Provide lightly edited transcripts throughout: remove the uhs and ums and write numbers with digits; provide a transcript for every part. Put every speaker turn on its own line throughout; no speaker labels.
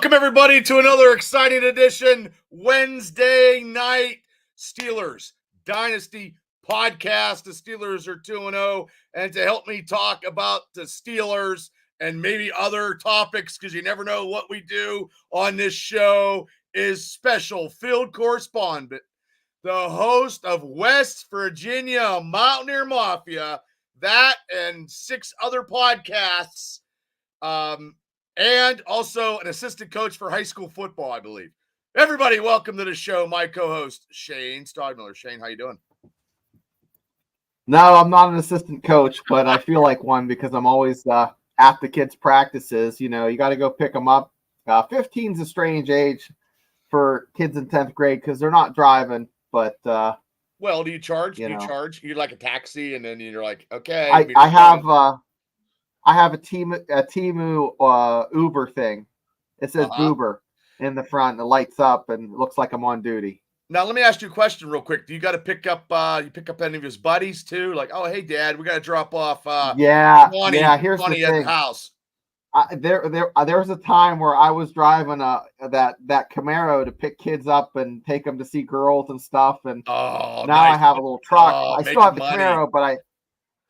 Welcome, everybody, to another exciting edition Wednesday night Steelers Dynasty podcast. The Steelers are 2-0, and to help me talk about the Steelers and maybe other topics, because you never know what we do on this show, is special field correspondent, the host of West Virginia Mountaineer Mafia, that and 6 other podcasts, and also an assistant coach for high school football, I believe. Everybody, welcome to the show. My co-host, Shane Stogmiller. Shane, how you doing?
No, I'm not an assistant coach, but I feel like one because I'm always at the kids' practices. You know, you got to go pick them up. 15 is a strange age for kids in 10th grade because they're not driving. But
well, do you charge?
You
charge? You like a taxi, and then you're like, okay.
I have a Timu Uber thing. It says Boober in the front. It lights up and it looks like I'm on duty.
Now, let me ask you a question real quick. Do you got to pick up any of his buddies too? Like, oh, hey, Dad, we got to drop off.
Here's the thing.
At the house.
There was a time where I was driving that Camaro to pick kids up and take them to see girls and stuff. And now nice. I have a little truck. I still have the Camaro, but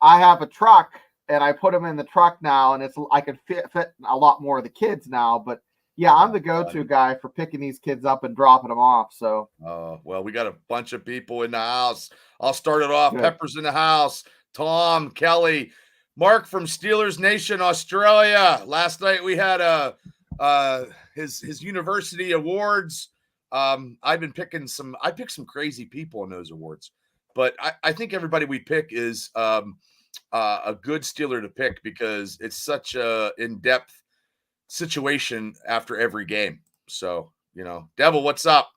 I have a truck. And I put them in the truck now, and I can fit a lot more of the kids now. But yeah, I'm the go-to guy for picking these kids up and dropping them off. So,
well, we got a bunch of people in the house. I'll start it off. Good. Pepper's in the house. Tom, Kelly, Mark from Steelers Nation, Australia. Last night we had his university awards. I picked some crazy people in those awards, but I think everybody we pick is a good Steeler to pick because it's such a in-depth situation after every game. So, Devil, what's up?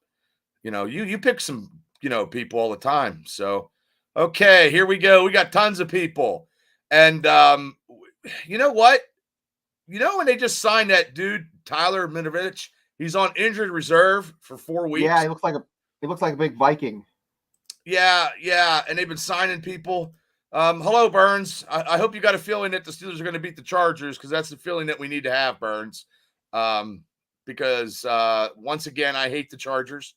You pick some, people all the time. So, okay, here we go. We got tons of people. And you know what? When they just signed that dude, Tyler Minovich, he's on injured reserve for 4 weeks.
Yeah, he looks like a big Viking.
Yeah. And they've been signing people. Hello, Burns. I hope you got a feeling that the Steelers are going to beat the Chargers, because that's the feeling that we need to have, Burns. Because once again, I hate the Chargers.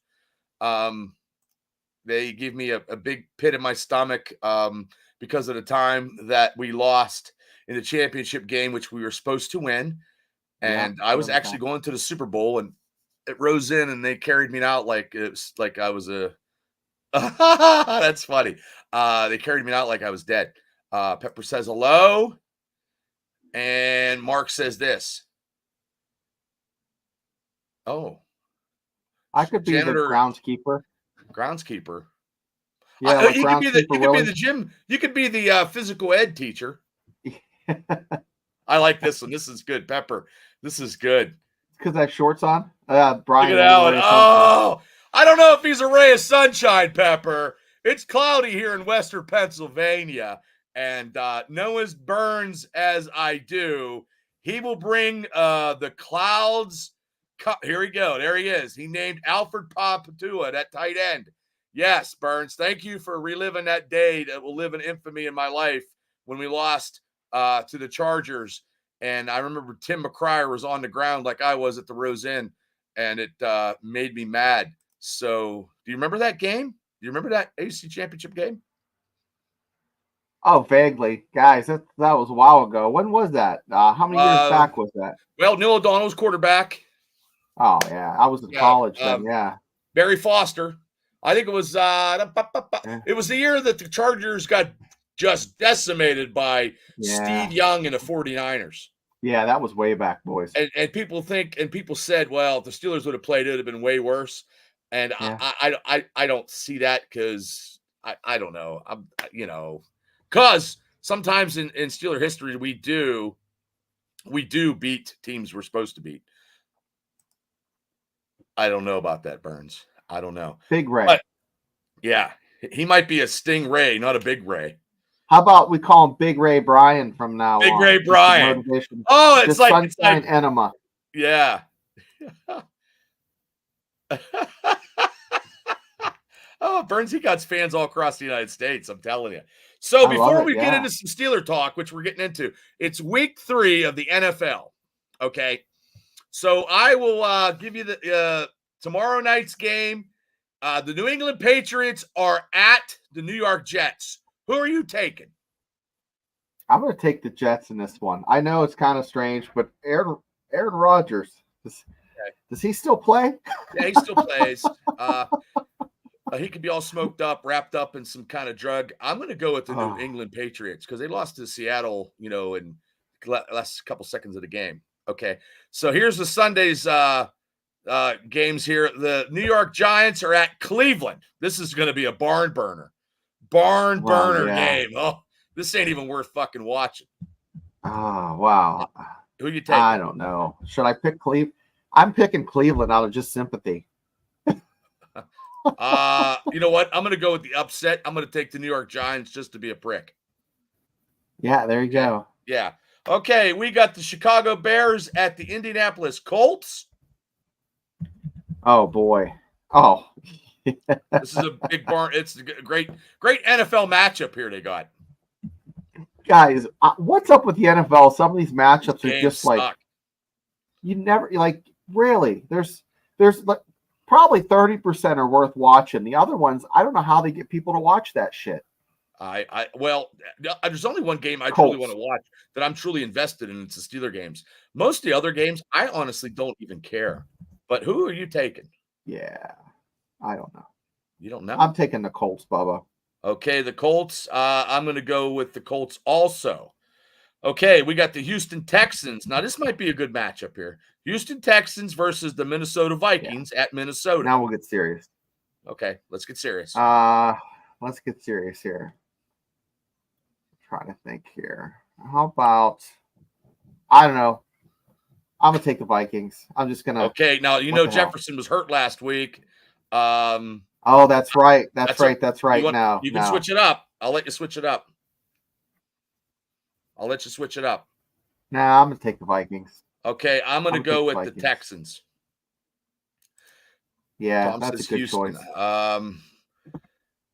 They give me a big pit in my stomach because of the time that we lost in the championship game, which we were supposed to win. And I was actually going to the Super Bowl, and it rose in, and they carried me out like I was a that's funny. They carried me out like I was dead. Pepper says hello. And Mark says this. Oh.
I could be the groundskeeper.
Groundskeeper.
Yeah,
you could be the gym. You could be the physical ed teacher. I like this one. This is good, Pepper. This is good.
Because I have shorts on. Brian.
Look at Alan. Oh. I don't know if he's a ray of sunshine, Pepper. It's cloudy here in Western Pennsylvania, and know as Burns as I do, he will bring the clouds. Here we go. There he is. He named Alfred Papatua, that tight end. Yes, Burns, thank you for reliving that day that will live in infamy in my life when we lost to the Chargers. And I remember Tim McCryer was on the ground like I was at the Rose Inn, and it made me mad. So, do you remember that game? Do you remember that AC championship game?
Oh, vaguely. Guys, that was a while ago. When was that? How many years back was that?
Well, Neil O'Donnell was quarterback.
Oh, yeah. I was in college then, yeah.
Barry Foster. I think it was it was the year that the Chargers got just decimated by Steve Young and the 49ers.
Yeah, that was way back, boys.
And people said, well, if the Steelers would have played, it would have been way worse. And I don't see that because I don't know. Because sometimes in Steeler history we do beat teams we're supposed to beat. I don't know about that, Burns. I don't know.
Big Ray.
But, yeah, he might be a Sting Ray, not a Big Ray.
How about we call him Big Ray Bryan from now on?
Big Ray Bryan. Oh, it's like
sunshine enema.
Yeah. Oh, Burns, he got fans all across the United States, I'm telling you. So before we get into some Steeler talk, which we're getting into, it's week 3 of the NFL, okay? So I will give you the tomorrow night's game. The New England Patriots are at the New York Jets. Who are you taking?
I'm going to take the Jets in this one. I know it's kind of strange, but Aaron Rodgers, does he still play?
Yeah, he still plays. He could be all smoked up, wrapped up in some kind of drug. I'm going to go with the New England Patriots because they lost to Seattle, in last couple seconds of the game. Okay, so here's the Sunday's games here. The New York Giants are at Cleveland. This is going to be a barn burner game. Oh, this ain't even worth fucking watching.
Oh, wow.
Who you taking?
I don't know. Should I pick Cleveland? I'm picking Cleveland out of just sympathy.
You know what? I'm going to go with the upset. I'm going to take the New York Giants just to be a prick.
Yeah, there you go.
Yeah. Okay, we got the Chicago Bears at the Indianapolis Colts.
Oh, boy. Oh.
This is a big barn. It's a great NFL matchup here they got.
Guys, what's up with the NFL? Some of these matchups are just
suck.
Like you never really. There's like probably 30% are worth watching. The other ones, I don't know how they get people to watch that shit.
Well, there's only one game I truly want to watch that I'm truly invested in. It's the Steeler games. Most of the other games, I honestly don't even care. But who are you taking?
Yeah, I don't know.
You don't know?
I'm taking the Colts, Bubba.
Okay, the Colts. I'm going to go with the Colts also. Okay, we got the Houston Texans. Now, this might be a good matchup here. Houston Texans versus the Minnesota Vikings at Minnesota.
Now we'll get serious.
Okay, let's get serious.
Let's get serious here. I'm trying to think here. How about, I don't know. I'm going to take the Vikings. I'm just going to.
Okay, now, Jefferson was hurt last week.
Oh, that's right. That's right.
You can switch it up. I'll let you switch it up.
Nah, I'm going to take the Vikings.
Okay, I'm going to go with the Texans.
Yeah, that's a good choice.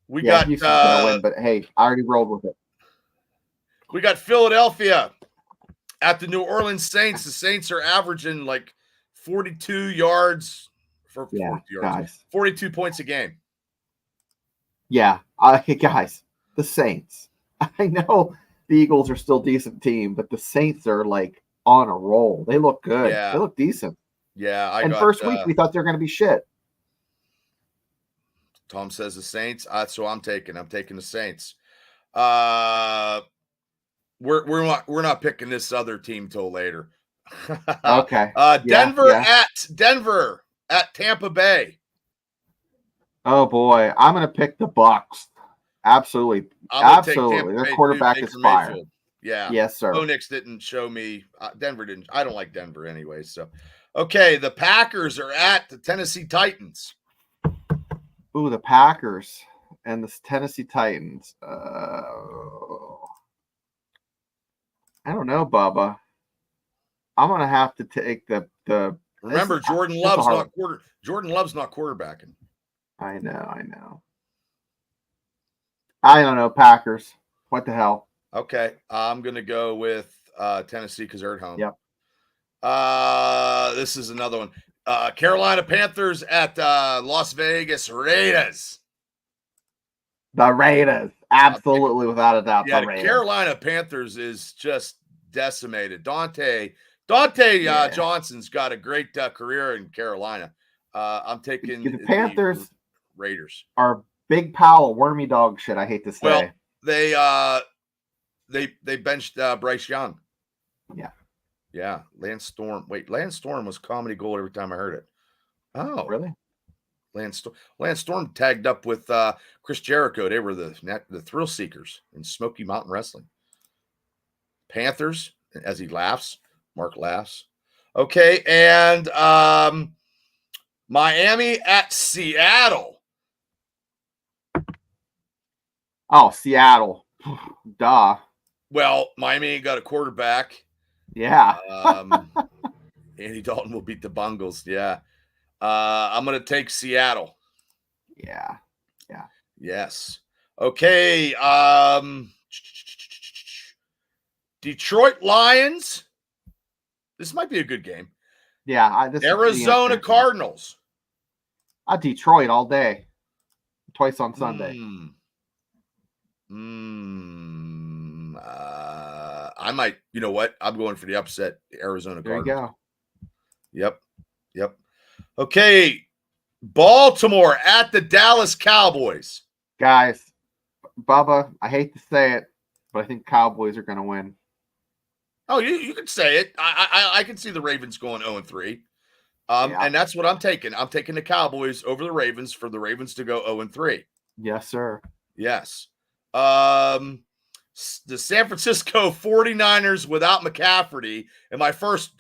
We got
Houston's going to win, but hey, I already rolled with it.
We got Philadelphia at the New Orleans Saints. The Saints are averaging like 42 yards for 42 points a game.
Yeah, guys, the Saints. I know the Eagles are still a decent team, but the Saints are like on a roll. They look good. Yeah. They look decent.
Yeah,
first week we thought they were going to be shit.
Tom says the Saints. That's what I'm taking. I'm taking the Saints. We're not picking this other team till later.
Okay.
Denver at Tampa Bay.
Oh boy, I'm going to pick the Bucks. Absolutely. Their quarterback is fire.
Yeah.
Yes, sir.
Phoenix didn't show me. Denver didn't. I don't like Denver anyway. So, okay, the Packers are at the Tennessee Titans.
Ooh, the Packers and the Tennessee Titans. I don't know, Bubba. I'm gonna have to take the.
Remember, Jordan Love's not quarterbacking.
I know. I don't know, Packers. What the hell?
Okay, I'm gonna go with Tennessee because they're at home.
Yep.
This is another one. Carolina Panthers at Las Vegas Raiders.
The Raiders, absolutely, without a doubt.
Yeah, the Carolina Panthers is just decimated. Dante Johnson's got a great career in Carolina. I'm taking
the Panthers.
The Raiders
are Big Powell, wormy dog shit. I hate to say.
Well, they benched Bryce Young.
Yeah.
Yeah, Lance Storm. Wait, Lance Storm was comedy gold every time I heard it. Oh,
really?
Lance Storm tagged up with Chris Jericho. They were the Thrill Seekers in Smoky Mountain Wrestling. Panthers, as he laughs. Mark laughs. Okay, and Miami at Seattle.
Oh, Seattle. Duh.
Well, Miami ain't got a quarterback.
Yeah.
Andy Dalton will beat the Bungles. Yeah. I'm going to take Seattle.
Yeah.
Yes. Okay. Detroit Lions. This might be a good game.
Yeah, this
Arizona Cardinals.
Detroit all day. Twice on Sunday.
I might. You know what? I'm going for the upset. Arizona Cardinals.
There you
go. Yep. Okay. Baltimore at the Dallas Cowboys.
Guys, Bubba, I hate to say it, but I think Cowboys are going to win.
Oh, you can say it. I can see the Ravens going 0-3. And that's what I'm taking. I'm taking the Cowboys over the Ravens for the Ravens to go 0-3.
Yes, sir.
Yes. The San Francisco 49ers without McCaffrey and my first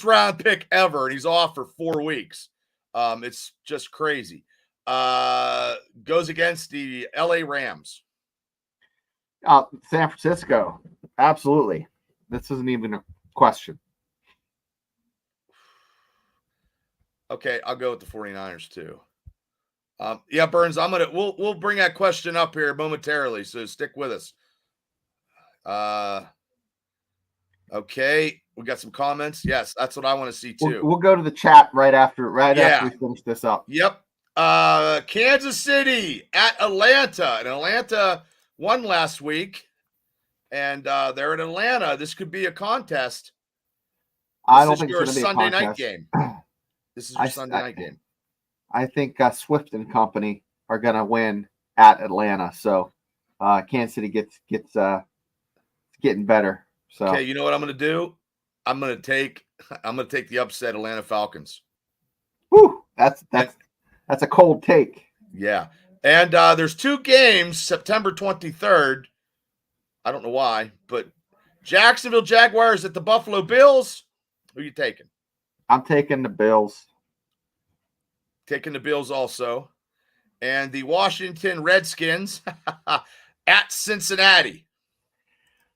round pick ever, and he's off for 4 weeks. It's just crazy. Goes against the LA Rams.
San Francisco. Absolutely. This isn't even a question.
Okay, I'll go with the 49ers too. Yeah, Burns, we'll bring that question up here momentarily, so stick with us. Okay, we got some comments. Yes, that's what I want to see too.
We'll go to the chat right after we finish this up.
Yep. Kansas City at Atlanta, and Atlanta won last week, and they're in Atlanta. This could be a contest.
I don't think
it's
going to be
Sunday
a contest.
night game. This is your Sunday night game.
I think Swift and company are going to win at Atlanta. So Kansas City gets getting better. So
okay, you know what I'm going to do? I'm going to take the upset Atlanta Falcons.
Whew, that's a cold take.
Yeah. And there's 2 games September 23rd. I don't know why, but Jacksonville Jaguars at the Buffalo Bills. Who are you taking?
I'm taking the Bills.
Taking the Bills also. And the Washington Redskins at Cincinnati.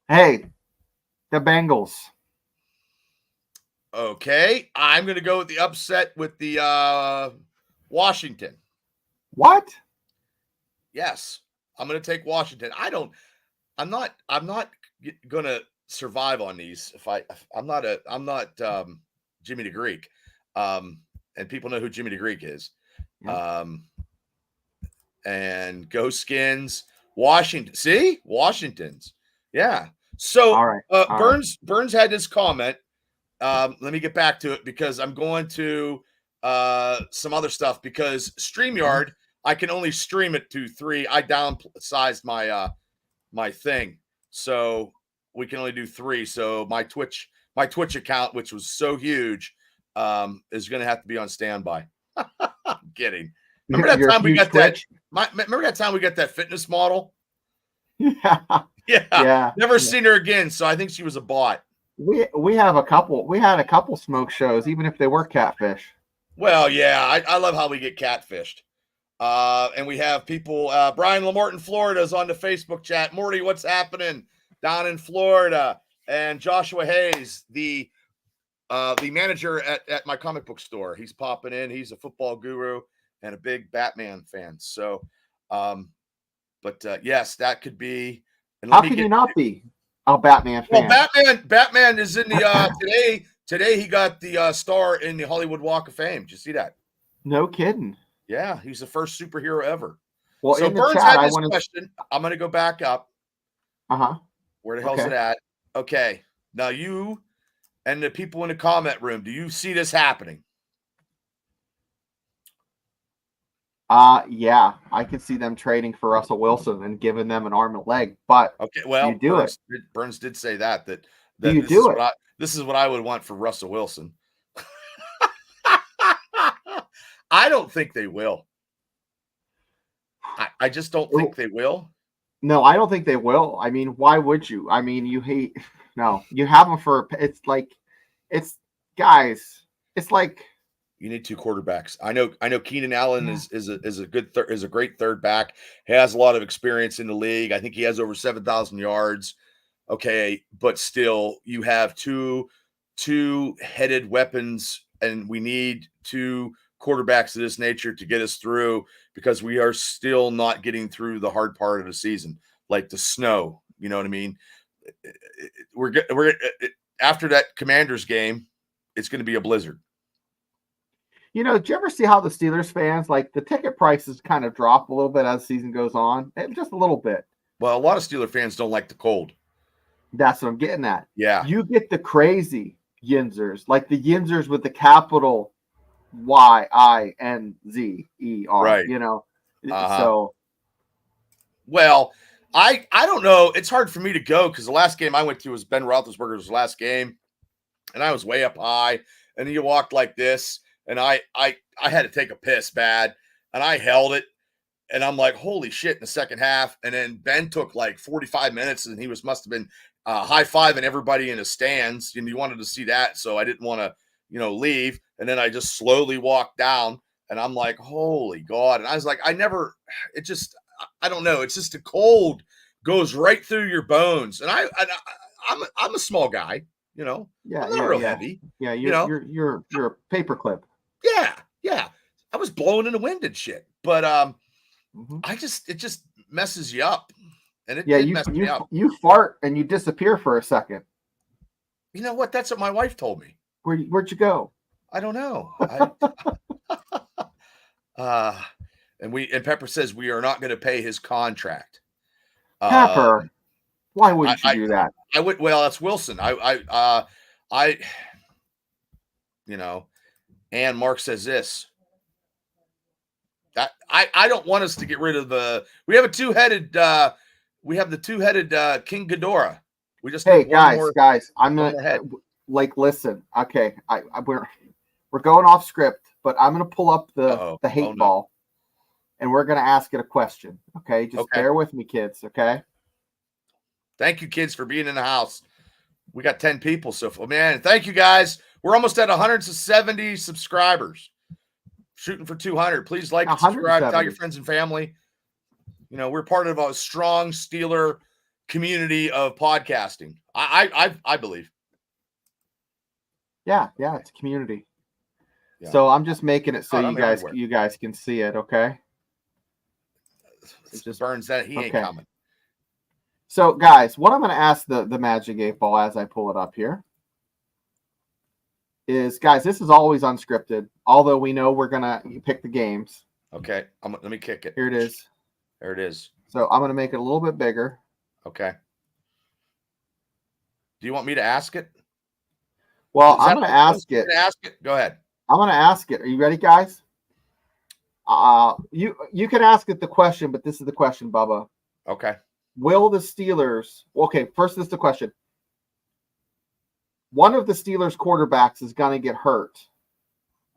Hey, the Bengals.
Okay. I'm going to go with the upset with the Washington.
What?
Yes. I'm going to take Washington. I'm not going to survive on these I'm not Jimmy the Greek. And people know who Jimmy the Greek is. Yeah. And go Skins. Washington. See? Washington's. Yeah. So
all right.
Burns had this comment. Let me get back to it because I'm going to some other stuff because StreamYard, I can only stream it to 3. I downsized my thing. So we can only do 3. So my Twitch account, which was so huge, is going to have to be on standby. I'm kidding. Remember that time we got Twitch? Remember that time we got that fitness model? Yeah. Never seen her again. So I think she was a bot.
We have a couple. We had a couple smoke shows, even if they were catfish.
Well, yeah, I love how we get catfished. And we have people. Brian Lamort in Florida is on the Facebook chat. Morty, what's happening down in Florida? And Joshua Hayes, the manager at my comic book store. He's popping in. He's a football guru and a big Batman fan. So, yes, that could be. And
how can you not be a Batman fan?
Well, Batman is in the today he got the star in the Hollywood Walk of Fame. Did you see that?
No kidding.
Yeah, he's the first superhero ever.
Well,
so
in the
Burns
chat,
had this question. I'm going to go back up. Where the hell's it at? Okay. Now you and the people in the comment room, do you see this happening?
Yeah, I can see them trading for Russell Wilson and giving them an arm and leg. But
okay, well,
you do
Burns did say that
you do it.
This is what I would want for Russell Wilson. I don't think they will. I just don't think they will.
No, I don't think they will. I mean, why would you? I mean, you have them for guys. It's like
you need 2 quarterbacks. I know Keenan Allen is a great third back. He has a lot of experience in the league. I think he has over 7,000 yards. Okay, but still, you have two-headed weapons, and we need 2 quarterbacks of this nature to get us through because we are still not getting through the hard part of the season, like the snow. You know what I mean? We're after that Commanders game, it's going to be a blizzard.
Did you ever see how the Steelers fans, like, the ticket prices kind of drop a little bit as the season goes on? Just a little bit.
Well, a lot of Steeler fans don't like the cold.
That's what I'm getting at.
Yeah.
You get the crazy Yinzers, like the Yinzers with the capital YINZER,
right.
So.
Well, I don't know. It's hard for me to go because the last game I went to was Ben Roethlisberger's last game, and I was way up high, and you walked like this, and I had to take a piss bad, and I held it, and I'm like, holy shit, in the second half, and then Ben took like 45 minutes, and he must have been high-fiving everybody in the stands, and you wanted to see that, so I didn't want to, leave, and then I just slowly walked down, and I'm like, holy God, and I was like, I don't know, it's just the cold goes right through your bones, and I'm a small guy,
Yeah,
I'm not real heavy.
Yeah, you're a paperclip.
Yeah. I was blowing in the wind and shit, but it just messes you up, and it messed me up.
You fart and you disappear for a second.
You know what? That's what my wife told me.
Where'd you go?
I don't know. And Pepper says we are not going to pay his contract.
Pepper, why wouldn't you do that?
I would. Well, that's Wilson. And Mark says this. I don't want us to get rid of we have the two-headed King Ghidorah. We just
guys, I'm gonna listen. Okay, we're going off script, but I'm gonna pull up the hate ball, and we're gonna ask it a question. Okay, just bear with me, kids. Okay.
Thank you, kids, for being in the house. We got 10 people so far. Man, thank you, guys. We're almost at 170 subscribers. Shooting for 200. Please like and subscribe. Tell your friends and family. We're part of a strong Steeler community of podcasting. I believe.
Yeah, it's a community. Yeah. So I'm just making it so you guys can see it. Okay.
It just burns that he ain't coming.
So, guys, what I'm going to ask the Magic 8 Ball as I pull it up here is, guys, this is always unscripted, although we know we're going to pick the games.
Okay. Let me kick it.
Here it is.
There it is.
So I'm going to make it a little bit bigger.
Okay. Do you want me to ask it?
Well, I'm going to ask it.
Ask it. Go ahead.
I'm going to ask it. Are you ready, guys? You can ask it the question, but this is the question, Bubba.
Okay.
Will the Steelers? Okay, first this is the question. One of the Steelers quarterbacks is going to get hurt.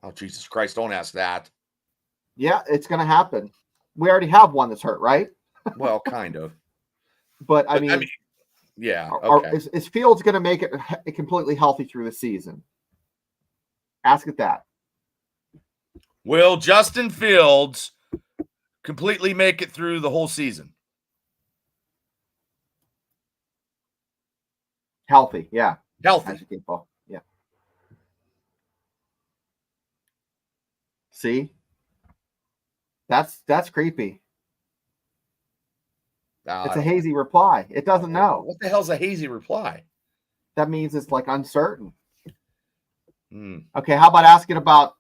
Oh, Jesus Christ, don't ask that.
Yeah, it's going to happen. We already have one that's hurt, right?
Well, kind of.
But I mean
yeah. Okay.
Is Fields going to make it completely healthy through the season? Ask it that.
Will Justin Fields completely make it through the whole season?
Healthy, yeah.
Healthy.
Yeah. See? That's creepy. It's a hazy reply. It doesn't know.
What the hell's a hazy reply?
That means it's like uncertain. Okay, how about asking about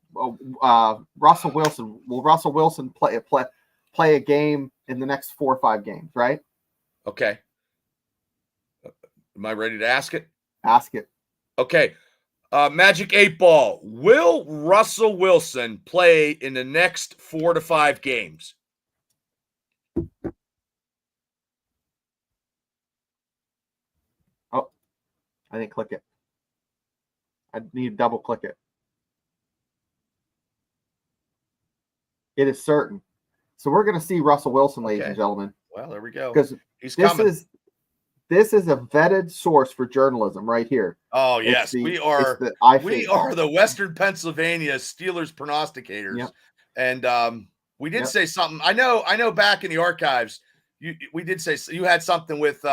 Russell Wilson? Will Russell Wilson play a game in the next 4 or 5 games, right?
Okay. Am I ready to ask it?
Ask it.
Okay. Magic 8 Ball. Will Russell Wilson play in the next 4 to 5 games?
Oh, I didn't click it. I need to double click it. It is certain. So we're going to see Russell Wilson, ladies and gentlemen.
Well, there we go.
Because this is a vetted source for journalism right here.
Oh, yes. We are the Western Pennsylvania Steelers prognosticators.
Yep.
And we did say something. I know back in the archives, we did say you had something with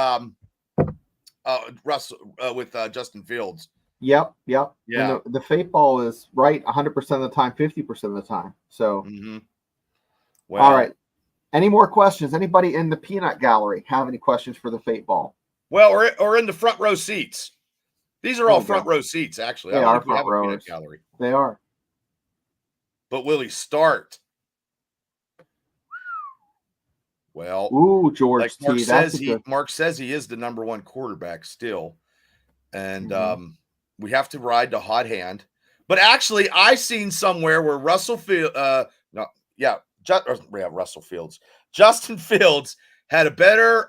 Russell with Justin Fields.
Yep.
Yeah.
And the fate ball is right 100% of the time, 50% of the time. So,
well,
all right. Any more questions? Anybody in the peanut gallery have any questions for the fate ball?
Well, or in the front row seats. These are all front row seats, actually.
They are front rows.
Gallery.
They are.
but will he start? Well,
ooh, George
like Mark says he is the number one quarterback still. And we have to ride the hot hand. But actually, I seen somewhere where Russell Fields. Justin Fields had a better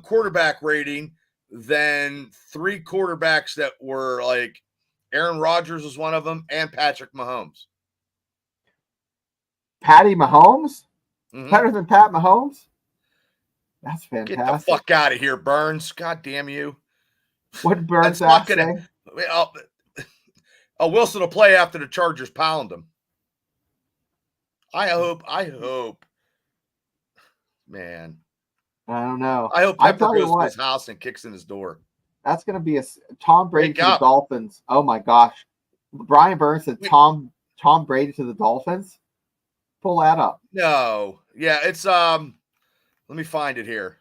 quarterback rating than 3 quarterbacks that were like Aaron Rodgers was one of them, and Patrick Mahomes.
Patty Mahomes? Better than Pat Mahomes? That's fantastic.
Get the fuck out of here, Burns. God damn you.
What did Burns say?
Wilson will play after the Chargers pound him. I hope. Man.
I don't know.
I hope Pepper goes to his house and kicks in his door.
That's going to be a Tom Brady to the Dolphins. Oh, my gosh. Brian Burns said Tom Brady to the Dolphins? Pull that up.
No. Yeah, it's let me find it here.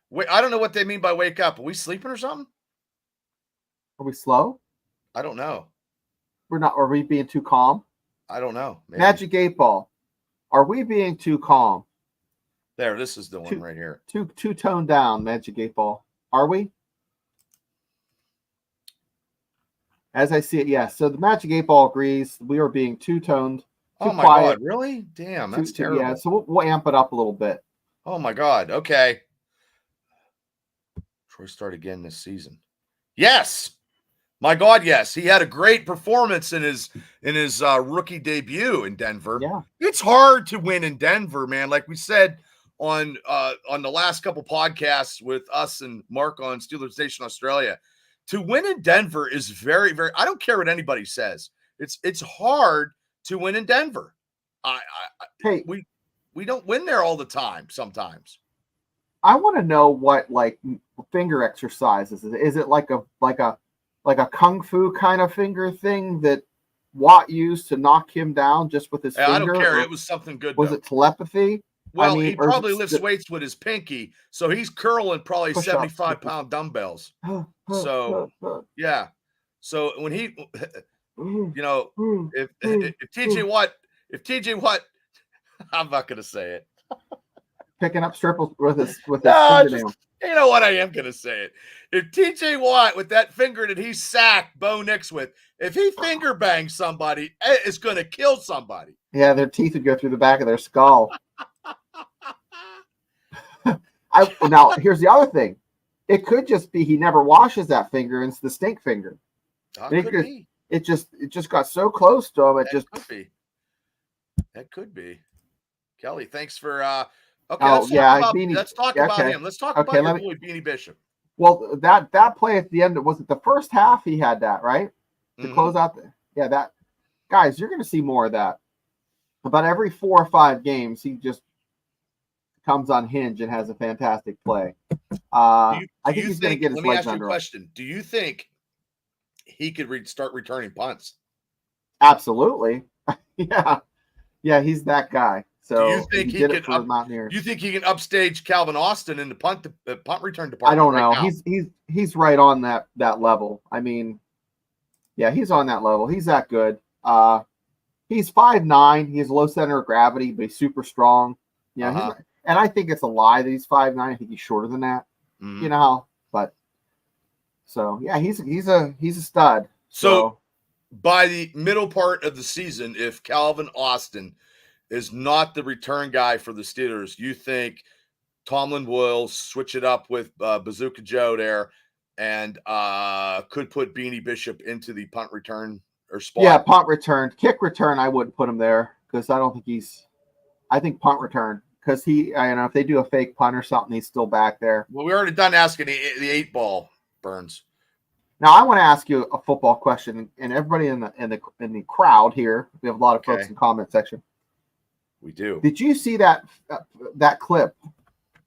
Wait, I don't know what they mean by wake up. Are we sleeping or something?
Are we slow?
I don't know.
We're not. Are we being too calm?
I don't know. Maybe.
Magic 8 Ball. Are we being too calm?
There, this is the one right here.
Too toned down, Magic 8 Ball. Are we? As I see it, yes. So the Magic 8 Ball agrees. We are being too toned.
Oh my God, really? Damn, that's terrible.
Yeah, so we'll amp it up a little bit.
Oh my God. Okay. Troy start again this season. Yes. My God, yes. He had a great performance in his rookie debut in Denver.
Yeah.
It's hard to win in Denver, man. Like we said on the last couple podcasts with us and Mark on Steelers Nation Australia, to win in Denver is very, very, I don't care what anybody says. It's hard to win in Denver. We don't win there all the time sometimes.
I want to know what like finger exercises is it like a kung fu kind of finger thing that Watt used to knock him down just with his finger?
I don't care. It was something good.
Was it telepathy?
Well, he probably lifts weights with his pinky, so he's curling probably 75-pound dumbbells. So yeah. So when he, if TJ Watt, I'm not going to say it.
Picking up stripples with his
fingernail. You know what? I am going to say it. If TJ Watt, with that finger that he sacked Bo Nix with, if he finger bangs somebody, it's going to kill somebody.
Yeah, their teeth would go through the back of their skull. Now, here's the other thing. It could just be he never washes that finger, and it's the stink finger. It just got so close to him.
That could be. Kelly, thanks for
let's
talk about him. Let's talk about your boy Beanie Bishop.
Well, that play at the end, was it the first half he had that, right? To close out that guys, you're gonna see more of that. About every 4 or 5 games, he just comes unhinged and has a fantastic play. I think he's going to get his legs under him. Let me ask you a question.
Do you think he could start returning punts?
Absolutely. Yeah, he's that guy. So
do you think he can upstage Calvin Austin in the punt return department?
I don't know. He's right on that level. I mean, yeah, he's on that level. He's that good. He's 5'9". He has low center of gravity, but he's super strong. Yeah, and I think it's a lie that he's 5'9". I think he's shorter than that. You know how? But so yeah, he's a stud.
So by the middle part of the season, if Calvin Austin is not the return guy for the Steelers, you think Tomlin will switch it up with Bazooka Joe there and could put Beanie Bishop into the punt return or spot?
Yeah, punt return. Kick return, I wouldn't put him there because I don't think I think punt return because if they do a fake punt or something, he's still back there.
Well, we already done asking the 8 ball, Burns.
Now I want to ask you a football question, and everybody in the crowd here, we have a lot of folks in the comment section.
We do.
Did you see that clip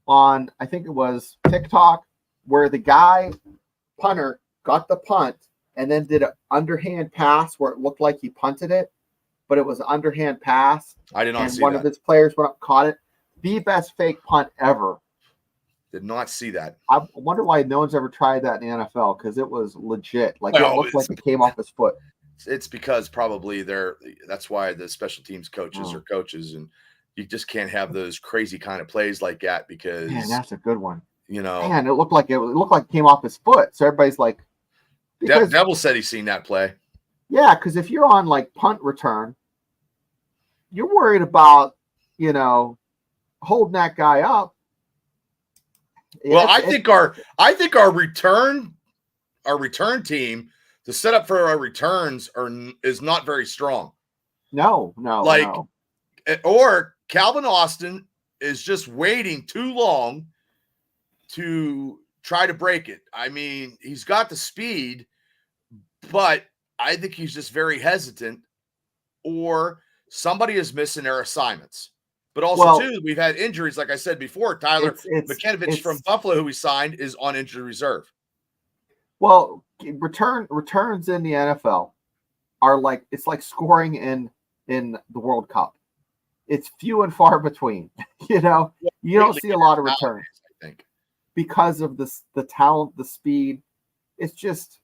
on, I think it was TikTok, where the punter got the punt and then did an underhand pass where it looked like he punted it, but it was an underhand pass.
I did not see that.
And one of his players went up and caught it. The best fake punt ever.
Did not see that.
I wonder why no one's ever tried that in the NFL because it was legit. Like it looked like it came off his foot.
It's because probably that's why the special teams coaches are coaches, and you just can't have those crazy kind of plays like that because
that's a good one.
Man,
it looked like it came off his foot. So everybody's like,
Devil said he's seen that play.
Yeah, because if you're on like punt return, you're worried about holding that guy up.
Well, I think our return team, the setup for our returns is not very strong.
No.
Or Calvin Austin is just waiting too long to try to break it. I mean, he's got the speed, but I think he's just very hesitant, or somebody is missing their assignments. But also, too, we've had injuries, like I said before. Tyler McKenovich from Buffalo, who we signed, is on injury reserve.
Well, returns in the NFL are like scoring in the World Cup. It's few and far between. You don't see a lot of returns. I think because of the talent, the speed. It's just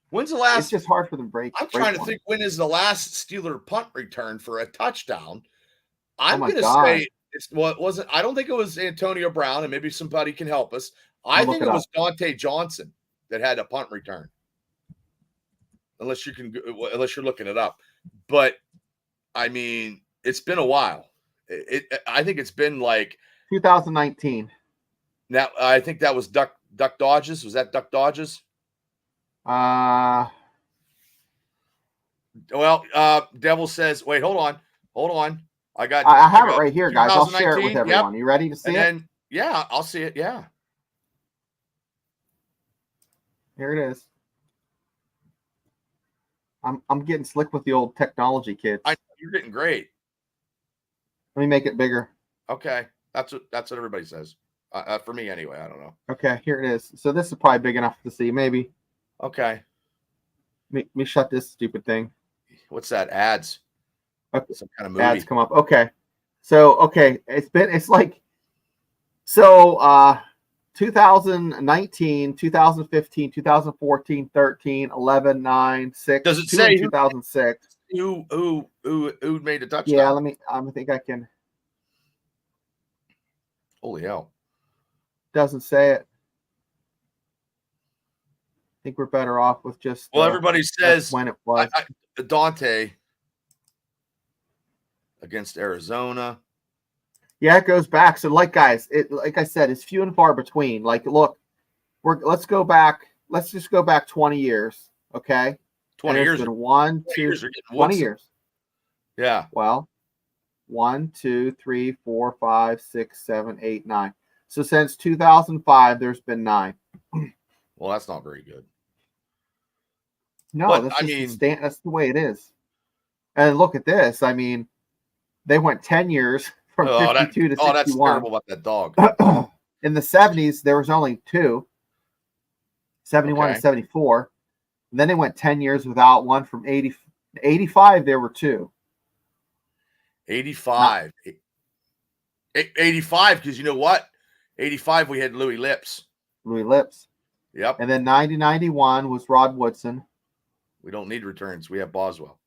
when's the last?
It's just hard for them to break.
I'm trying to think when is the last Steeler punt return for a touchdown. I'm going to say it wasn't. I don't think it was Antonio Brown, and maybe somebody can help us. I think it was Dante Johnson that had a punt return. Unless you're looking it up, but I mean, it's been a while. I think it's been like
2019.
Now I think that was Duck Dodges. Was that Duck Dodges? Devil says, wait, hold on. I
have it right here, guys. I'll share it with everyone. Yep. You ready to see it?
Yeah, I'll see it. Yeah.
Here it is. I'm getting slick with the old technology, kids.
You're getting great.
Let me make it bigger.
Okay. That's what everybody says. For me anyway, I don't know.
Okay, here it is. So this is probably big enough to see, maybe.
Okay.
Let me shut this stupid thing.
What's that? Ads.
Okay.
Some kind of movie.
Ads come up. Okay. So, it's like 2019, 2015, 2014, 13, 11, 9, 6.
Does it say
2006?
Who made a touchdown?
Yeah, I think I can.
Holy hell.
Doesn't say it. I think we're better off with just.
Everybody says
when it was.
Dante against Arizona.
Yeah, it goes back. So, like I said, it's few and far between. Like, look, let's go back. Let's just go back 20 years, okay?
20 years.
Been 20 years.
Yeah.
Well, 1, 2, 3, 4, 5, 6, 7, 8, 9. So since 2005, there's been 9.
Well, that's not very good.
No, but, that's the way it is. And look at this. I mean, they went 10 years from 52 to 61.
Oh, that's terrible about that dog.
In the 70s, there was only 2, 71 and 74. And then they went 10 years without one. From 85, there were 2.
85. 85, because you know what? 85, we had Louis Lips.
Yep. And then 90-91 was Rod Woodson.
We don't need returns. We have Boswell.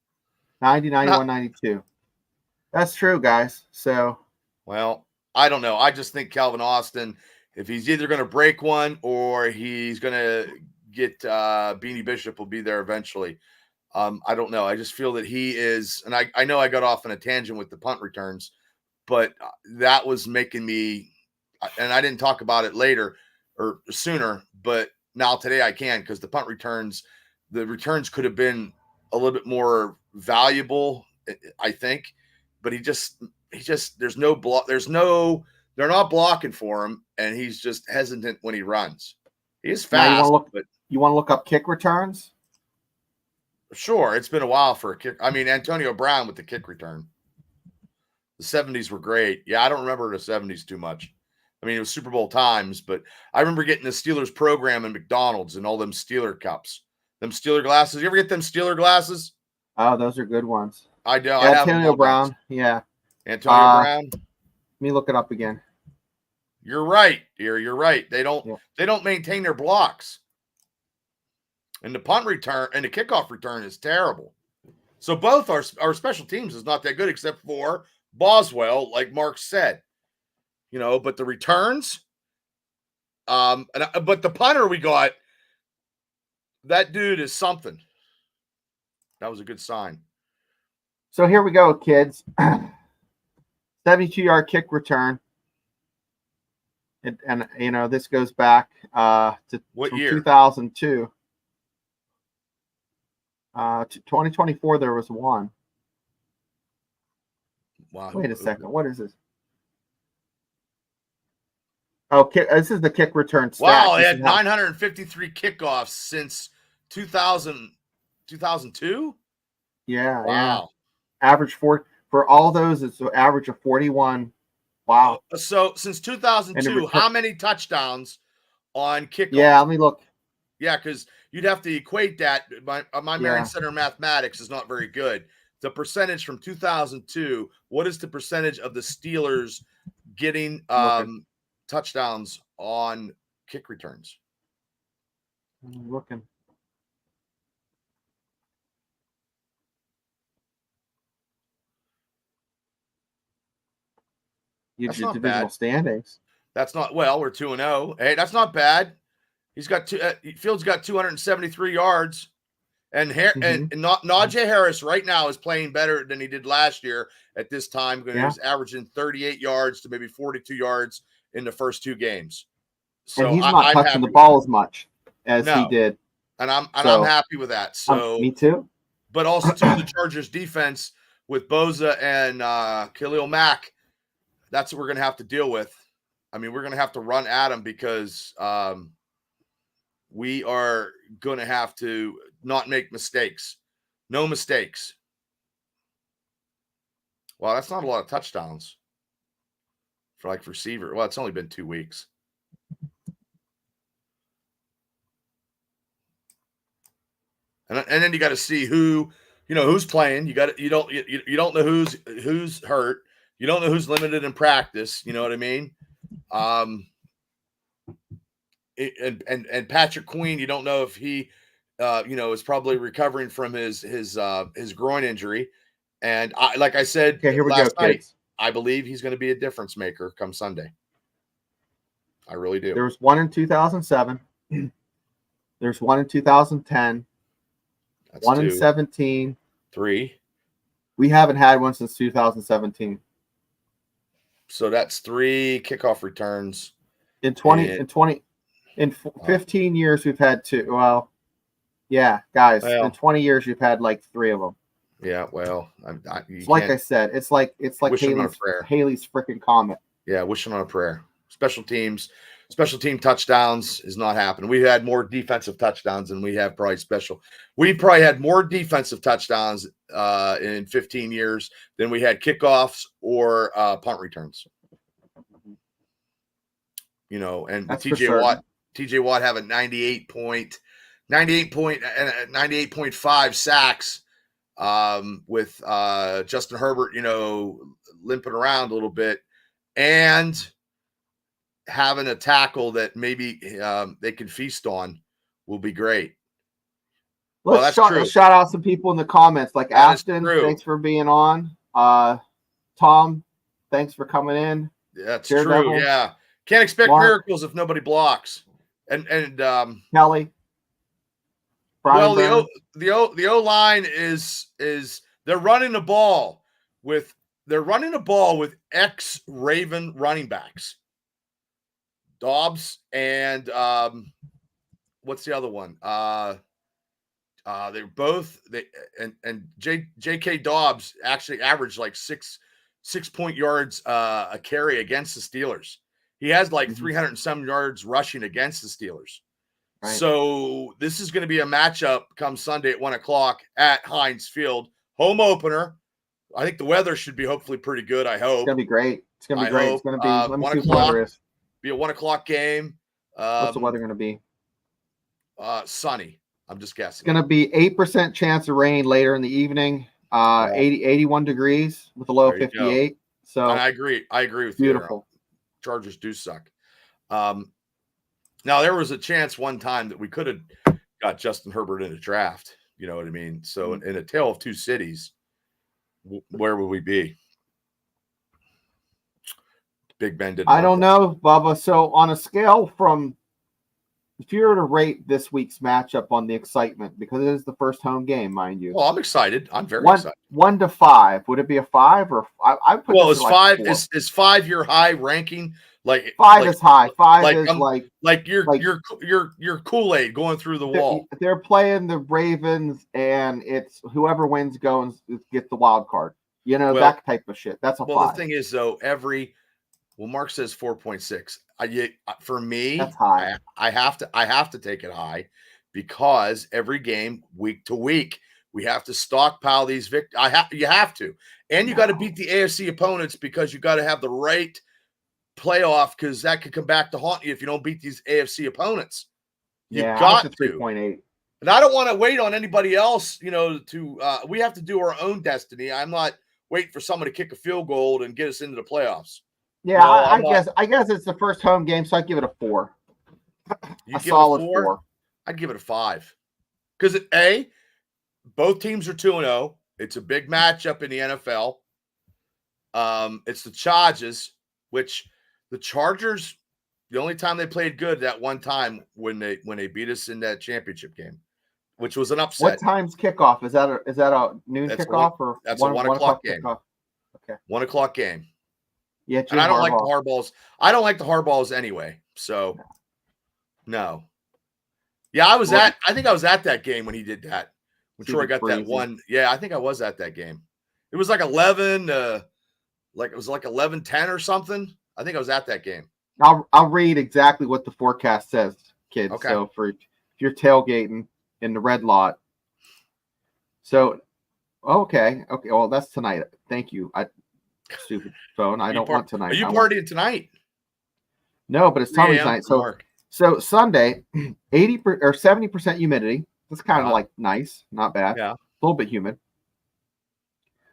90, 91, 92. That's true, guys. So.
Well, I don't know. I just think Calvin Austin, if he's either going to break one or he's going to get Beanie Bishop will be there eventually. I don't know. I just feel that he is, and I know I got off on a tangent with the punt returns, but that was making me, and I didn't talk about it later or sooner, but now today I can, because the returns could have been a little bit more valuable, I think, but he just, there's no block. They're not blocking for him, and he's just hesitant when he runs. He is fast.
You want to look up kick returns?
Sure. It's been a while for a kick. I mean, Antonio Brown with the kick return. The 70s were great. Yeah, I don't remember the 70s too much. I mean, it was Super Bowl times, but I remember getting the Steelers program in McDonald's and all them Steeler cups. Them Steeler glasses. You ever get them Steeler glasses?
Oh, those are good ones.
I do.
Yeah, Antonio Brown. Yeah.
Antonio Brown.
Let me look it up again.
You're right, dear. You're right. They don't maintain their blocks. and the punt return and the kickoff return is terrible. So both our special teams is not that good, except for Boswell, like Mark said. But the returns, but the punter we got, that dude is something. That was a good sign.
So here we go, kids. 72-yard kick return. And this goes back to
what year?
2002. 2024, there was one.
Wow.
Wait a second. What is this? Oh, this is the kick return stat.
Wow, they had 953 kickoffs since 2002?
Yeah.
Wow.
Yeah. Average for all those, it's an average of 41. Wow.
So since 2002, how many touchdowns on kickoff?
Yeah, let me look.
Yeah, because you'd have to equate that. My Marion Center mathematics is not very good. The percentage from 2002, what is the percentage of the Steelers getting touchdowns on kick returns?
I'm looking.
That's not bad.
Standings.
That's not we're 2-0. Hey, that's not bad. He's got Fields got 273 yards, and Najee Harris right now is playing better than he did last year at this time. He was averaging 38 yards to maybe 42 yards in the first two games. So
and he's not touching the ball as much as he did,
and I'm happy with that. So
me too.
But also too, the Chargers defense with Boza and Khalil Mack. That's what we're going to have to deal with. I mean, we're going to have to run at him because we are going to have to not make mistakes. No mistakes. Well, that's not a lot of touchdowns for receiver. Well, it's only been 2 weeks. And then you got to see who's playing. You don't know who's hurt. You don't know who's limited in practice. You know what I mean? And Patrick Queen, you don't know if he, is probably recovering from his groin injury. And like I said,
here we
last
go,
night,
kids.
I believe he's going to be a difference maker come Sunday. I really do.
There was one in 2007. There's one in 2010.
That's
one
2.
In 17.
3.
We haven't had one since 2017.
So that's 3 kickoff returns.
In 15 years, we've had 2. Well, yeah, guys. In 20 years, we've had 3 of them.
Yeah, well,
like I said, it's like Haley's freaking comet.
Yeah, wishing on a prayer. Special team touchdowns is not happening. We had more defensive touchdowns than we have probably special. We probably had more defensive touchdowns in 15 years than we had kickoffs or punt returns. And TJ Watt have a 98.5 sacks with Justin Herbert, limping around a little bit, and having a tackle that maybe they can feast on will be great.
Let's shout out some people in the comments, like Ashton. Thanks for being on. Tom, thanks for coming in.
That's true. Yeah, can't expect miracles if nobody blocks. And
Kelly.
Brian the O line is they're running the ball with ex-Raven running backs. Dobbs and what's the other one? They're both J.K. Dobbs actually averaged 6 yards a carry against the Steelers. He has 307 yards rushing against the Steelers. Right. So this is going to be a matchup come Sunday at 1:00 at Heinz Field, home opener. I think the weather should be hopefully pretty good. I hope
it's going to be great. It's going to be great. It's going to be. Let me see what the weather is.
Be a 1:00 game.
What's the weather going to be?
Sunny. I'm just guessing.
It's going to be 8% chance of rain later in the evening. 81 degrees with a low of 58. So
and I agree with
you. Beautiful.
Chargers do suck. Now there was a chance one time that we could have got Justin Herbert in a draft. You know what I mean? So in a tale of two cities, where would we be? Big Ben didn't.
I don't know, Bubba. So on a scale from, if you were to rate this week's matchup on the excitement, because it is the first home game, mind you.
Well, I'm excited. I'm very excited.
1 to 5, would it be a 5 or I put?
Well,
is
like 5 is 5 your high ranking? Like
5 is high. 5 is
like your Kool-Aid going through the wall.
They're playing the Ravens, and it's whoever wins gets the wild card. You know, that type of shit. That's a 5.
The thing is, though, Mark says 4.6. For me,
that's high.
I have to take it high, because every game, week to week, we have to stockpile these victories. You have to, and you got to beat the AFC opponents, because you got to have the right playoff, because that could come back to haunt you if you don't beat these AFC opponents. You got to
3.8.
And I don't want to wait on anybody else. You know, we have to do our own destiny. I'm not waiting for someone to kick a field goal and get us into the playoffs.
Yeah, I guess it's the first home game, so I give it a 4.
You give solid it a 4? I'd give it a 5. Because both teams are 2-0. It's a big matchup in the NFL. It's the Chargers, which the Chargers, the only time they played good that one time when they beat us in that championship game, which was an upset.
What time's kickoff? Is that a noon kickoff or
that's a 1 o'clock game?
Kickoff? Okay,
1 o'clock game.
Yeah,
and I don't like the hardballs. I don't like the hardballs anyway. So, no. Yeah, I think I was at that game when he did that. When Troy got that one. Yeah, I think I was at that game. It was like 11, like it was like 11-10 or something. I think I was at that game.
I'll read exactly what the forecast says, kids.
Okay.
So if you're tailgating in the red lot. So, okay. Well, that's tonight. Thank you. Stupid phone. I don't want tonight.
Are you partying tonight?
No, but it's Tommy's night. So Sunday, 80 or 70% humidity. That's kind of like nice, not bad.
Yeah,
a little bit humid.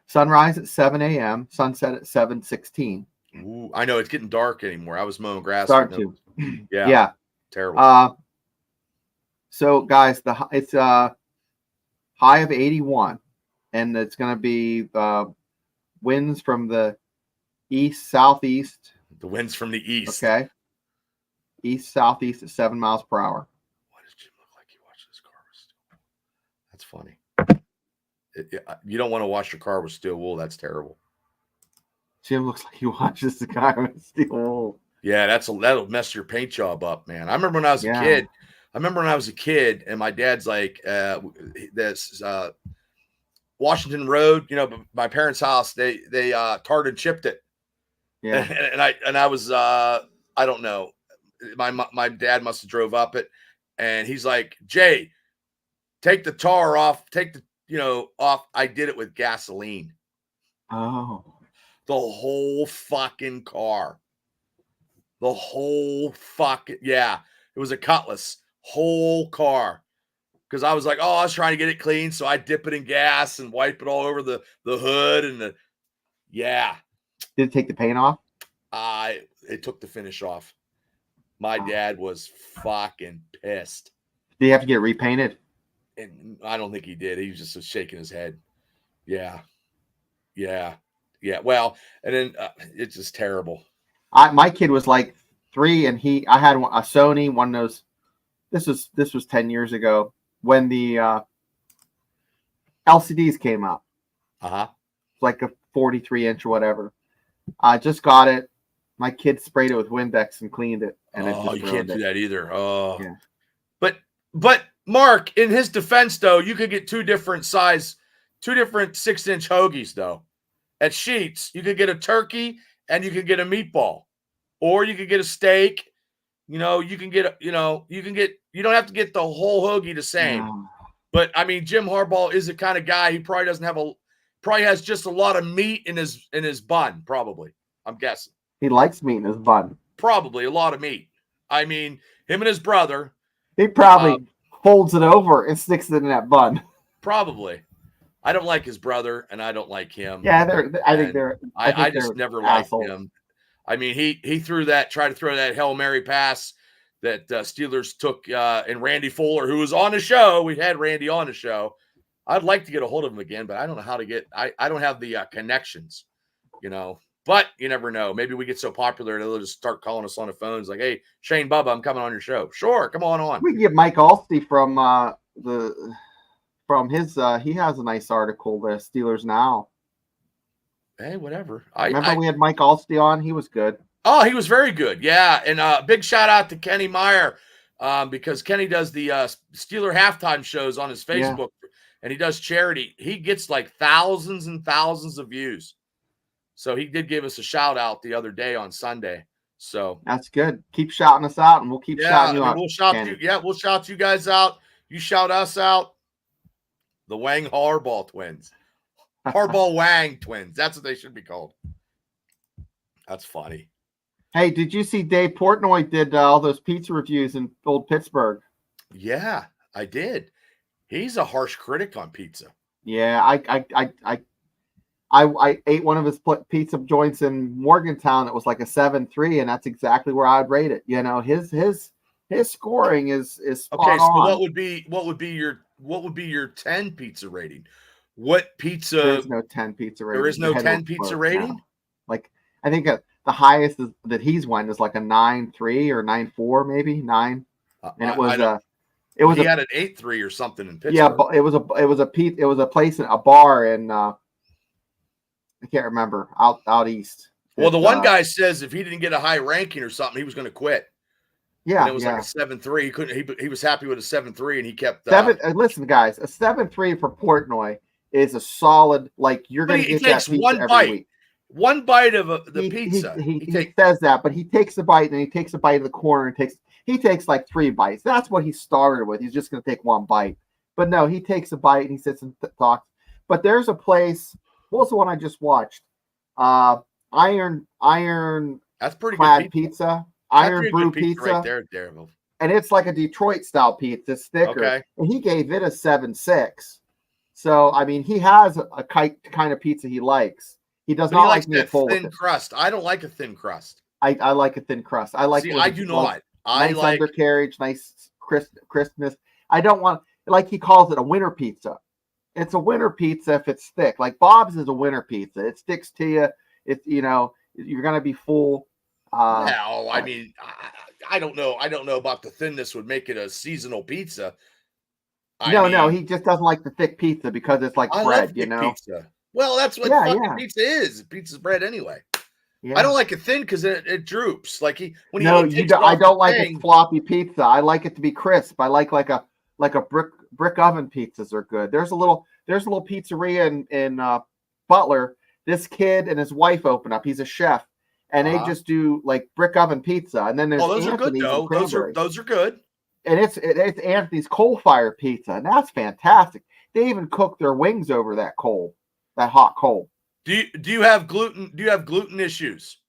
Sunrise at 7 a.m. Sunset at 7:16.
Ooh, I know it's getting dark anymore. I was mowing grass.
Starting to.
Yeah. Terrible.
So guys, it's a high of 81, and it's going to be winds from the east southeast.
The winds from the east.
Okay. East southeast at 7 miles per hour.
Why does Jim look like he watched his car with steel wool? That's funny. You don't want to wash your car with steel wool. That's terrible.
Jim looks like he watches the guy with steel wool.
Yeah, that'll mess your paint job up, man. I remember when I was a kid. And my dad's like, this Washington Road, you know, my parents' house, they tarred and chipped it.
Yeah.
And I was I don't know. My dad must have drove up it, and he's like, Jay, take the tar off, off. I did it with gasoline.
Oh.
The whole fucking car. The whole fucking, yeah. It was a Cutlass. Whole car. Because I was like, I was trying to get it clean, so I dip it in gas and wipe it all over the hood and yeah.
Did it take the paint off?
It took the finish off. My dad was fucking pissed.
Did he have to get repainted?
And I don't think he did. He was just shaking his head. Yeah. Well, and then it's just terrible.
My kid was like 3, and I had a Sony, one of those. This was 10 years ago when the LCDs came out. Like a 43-inch or whatever. I just got it. My kid sprayed it with Windex and cleaned it. And
you can't do that either. Oh,
yeah.
But Mark, in his defense, though, you could get two different 6-inch hoagies, though. At Sheetz, you could get a turkey and you could get a meatball, or you could get a steak. You don't have to get the whole hoagie the same.
No.
But I mean, Jim Harbaugh is the kind of guy, he probably has just a lot of meat in his bun, probably. I'm guessing.
He likes meat in his bun.
Probably a lot of meat. I mean, him and his brother.
He probably folds it over and sticks it in that bun.
Probably. I don't like his brother, and I don't like him.
Yeah, I
just never liked him. I mean, he tried to throw that Hail Mary pass that Steelers took, and Randy Fuller, who was on the show. We had Randy on the show. I'd like to get a hold of him again, but I don't know how to get. I don't have the connections, But you never know. Maybe we get so popular they'll just start calling us on the phones, like, "Hey, Shane Bubba, I'm coming on your show." Sure, come on.
We can get Mike Alsty from his. He has a nice article, the Steelers Now.
Hey, whatever.
Remember we had Mike Alsty on. He was good.
Oh, he was very good. Yeah, and big shout out to Kenny Meyer, because Kenny does the Steeler halftime shows on his Facebook, and he does charity. He gets like thousands and thousands of views. So he did give us a shout out the other day on Sunday. So
that's good. Keep shouting us out, and we'll keep shouting you out.
We'll shout you. Yeah, we'll shout you guys out. You shout us out. The Wang Harbaugh twins, Harbaugh Wang twins. That's what they should be called. That's funny.
Hey, did you see Dave Portnoy did all those pizza reviews in old Pittsburgh?
Yeah, I did. He's a harsh critic on pizza.
Yeah, I ate one of his pizza joints in Morgantown. It was like a 7.3, and that's exactly where I'd rate it. His scoring is spot
okay. So
on.
what would be your 10 pizza rating? What pizza?
There's no 10 pizza rating.
There is no 10 pizza rating.
Now. Like I think the highest that he's won is like a 9.3 or 9.4, maybe 9. And it was
he had an 8.3 or something in Pittsburgh.
Yeah, but it was a place, a bar in I can't remember, out east.
Well, the one guy says if he didn't get a high ranking or something, he was going to quit.
Yeah,
and it was like a 7.3. He couldn't. He was happy with a 7.3, and he kept
7. Listen, guys, a 7.3 for Portnoy is a solid. Like you're going to get that pizza
one
every
bite.
week.
One bite of the pizza.
He says that, but he takes a bite and he takes a bite of the corner and he takes like 3 bites. That's what he started with. He's just going to take one bite. But no, he takes a bite and he sits and talks. But there's a place. What was the one I just watched? Iron.
That's pretty
clad
good
pizza. Iron brew pizza
right there, Daredevil.
And it's like a Detroit style pizza, thicker.
Okay.
And he gave it a 7.6. So I mean, he has a kind of pizza he likes. He does not like
that thin crust. I don't like a thin crust.
I like a thin crust. I like.
See, I do not.
Nice undercarriage, nice crispness. I don't want, like he calls it, a winter pizza. It's a winter pizza if it's thick. Like Bob's is a winter pizza. It sticks to you. It's you're gonna be full.
I mean, I don't know. I don't know about the thinness would make it a seasonal pizza.
No, he just doesn't like the thick pizza because it's like bread,
Pizza. Well, that's what pizza is. Pizza's bread anyway. Yeah. I don't like it thin because it droops. Like I
don't like a floppy pizza. I like it to be crisp. I like a brick oven pizzas are good. There's a little pizzeria in Butler. This kid and his wife open up. He's a chef, and they just do like brick oven pizza. And then there's
those are good though. Those are good.
And it's Anthony's coal fire pizza, and that's fantastic. They even cook their wings over that coal. That hot coal.
Do you have gluten? Do you have gluten issues?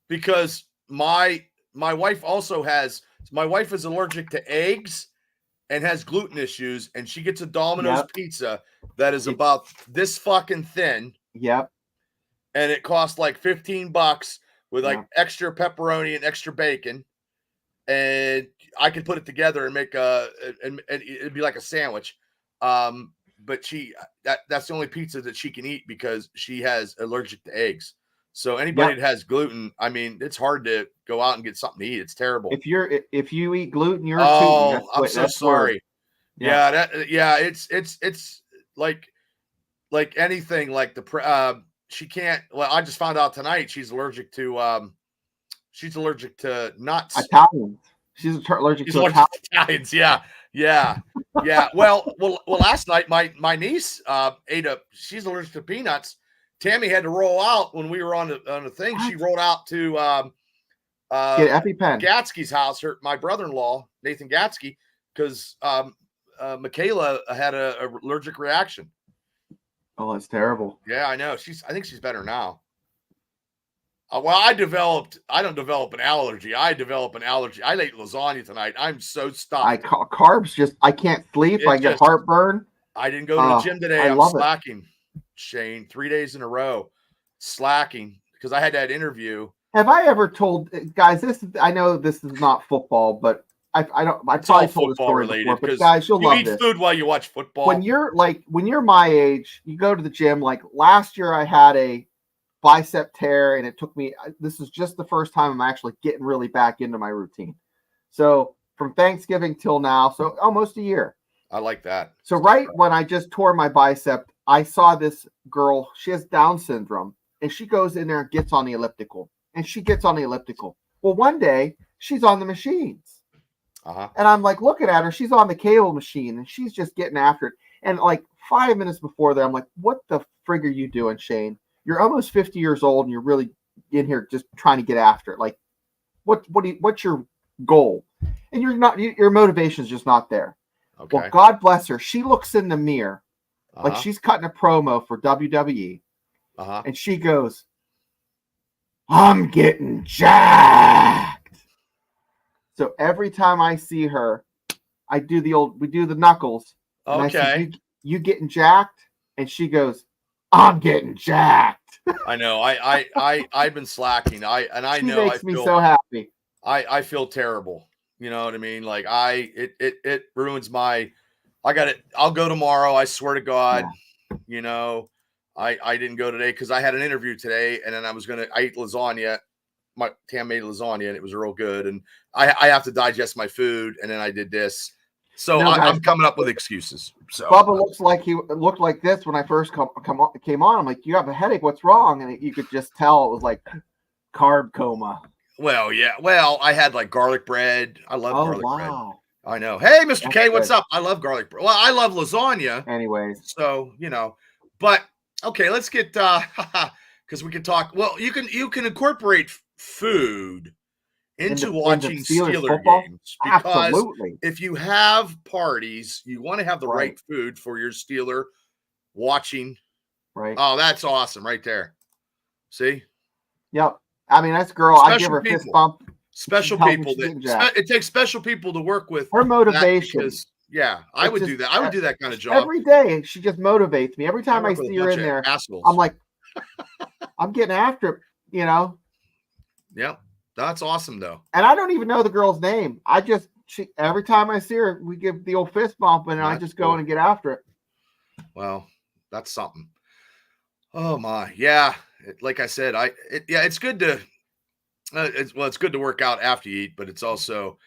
Because my wife also has. My wife is allergic to eggs and has gluten issues, and she gets a Domino's pizza that is about this fucking thin.
Yep.
And it costs like $15 with like extra pepperoni and extra bacon, and I could put it together and make and it'd be like a sandwich. But that's the only pizza that she can eat because she has allergic to eggs. So anybody that has gluten, I mean, it's hard to go out and get something to eat. It's terrible.
If you eat gluten, you're
I'm so sorry. It's like anything, like she can't. Well, I just found out tonight she's allergic to nuts.
Italians. She's allergic to
Italians. Yeah. Well, last night my niece she's allergic to peanuts. Tammy had to roll out when we were on the thing. What? She rolled out to
get EpiPen.
Gatsky's house, my brother-in-law, Nathan Gatsky, because Michaela had a allergic reaction.
Oh, that's terrible.
Yeah, I know. I think she's better now. I don't develop an allergy. I develop an allergy. I ate lasagna tonight. I'm so stuffed.
Carbs I can't sleep. I get heartburn.
I didn't go to the gym today. I'm slacking, Shane, 3 days in a row, slacking because I had that interview
Have I ever told guys this? I know this is not football, but I probably told this story before. But guys, you'll love this.
You eat food while you watch football.
When you're my age, you go to the gym. Like last year, I had a bicep tear, and it took me. This is just the first time I'm actually getting really back into my routine. So from Thanksgiving till now, so almost a year.
I like that.
So right when I just tore my bicep, I saw this girl. She has Down syndrome, and she goes in there and gets on the elliptical. And she gets on the elliptical. Well, one day she's on the machines. And I'm like looking at her. She's on the cable machine and she's just getting after it. And like 5 minutes before that, I'm like, what the frig are you doing, Shane? You're almost 50 years old and you're really in here just trying to get after it. Like, what's your goal? And your motivation is just not there. Okay. Well, God bless her. She looks in the mirror like she's cutting a promo for WWE. And she goes, I'm getting jacked. So every time I see her, we do the knuckles. And I say, you getting jacked? And she goes, I'm getting jacked.
I know. I've been slacking. She
makes me so happy.
I feel terrible. You know what I mean? Like it ruins my. I'll go tomorrow. I swear to God. Yeah. You know. I didn't go today because I had an interview today, and then I ate lasagna. My Tam made lasagna, and it was real good. And I have to digest my food, and then I did this. So I'm coming up with excuses. So
Bubba looked like this when I first came on. I'm like, you have a headache. What's wrong? And you could just tell it was like carb coma.
Well, yeah. Well, I had like garlic bread. I love garlic bread. I know. Hey, Mr. That's K, what's up? I love garlic bread. Well, I love lasagna.
Anyways.
So, but okay, let's get because we can talk. Well, you can incorporate food into watching Steeler games because
absolutely.
If you have parties, you want to have the right food for your Steeler watching.
Right.
Oh, that's awesome, right there. See?
Yep. I mean, that's girl. I give her a fist bump.
Special people. It takes special people to work with.
Her motivation.
Yeah, I would do that. I would do that kind of job
every day, and she just motivates me. Every time I see her in there, I'm like, I'm getting after it,
Yeah, that's awesome though.
And I don't even know the girl's name. Every time I see her, we give the old fist bump, and I just go in and get after it.
Well, that's something. Oh my, yeah. Like I said, it's good to. It's good to work out after you eat, but it's also.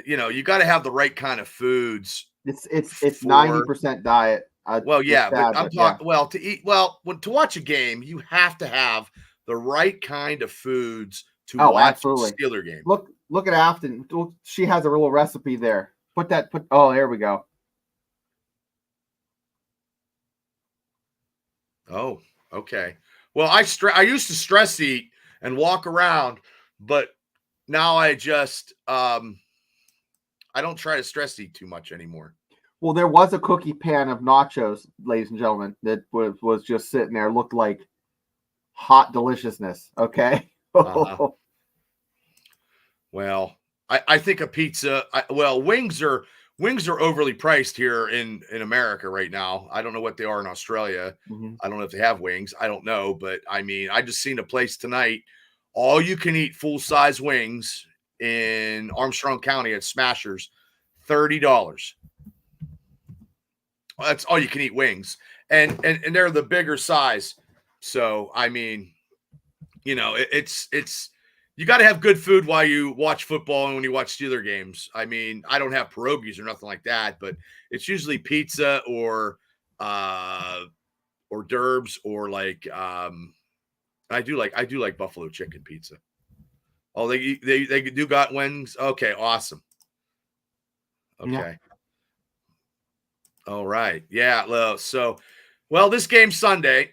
You got to have the right kind of foods.
It's 90% diet.
But I'm talking. Well, to watch a game, you have to have the right kind of foods to watch the Steeler game.
Look at Afton. She has a little recipe there. Oh, there we go.
Oh, okay. Well, I used to stress eat and walk around, but now I just I don't try to stress eat too much anymore.
Well, there was a cookie pan of nachos, ladies and gentlemen, that was just sitting there, looked like hot deliciousness. Okay.
Well, I think a pizza. Wings are overly priced here in America right now. I don't know what they are in Australia. Mm-hmm. I don't know if they have wings. I don't know, but I mean, I just seen a place tonight. All you can eat full size wings in Armstrong County at Smashers, $30. That's all you can eat wings, and they're the bigger size. So I mean, it's you got to have good food while you watch football and when you watch Steeler games. I mean, I don't have pierogies or nothing like that, but it's usually pizza or hors d'oeuvres or like I do like buffalo chicken pizza. Oh, they do got wings. Okay, awesome. Okay. Yeah. All right. Yeah. So, this game's Sunday.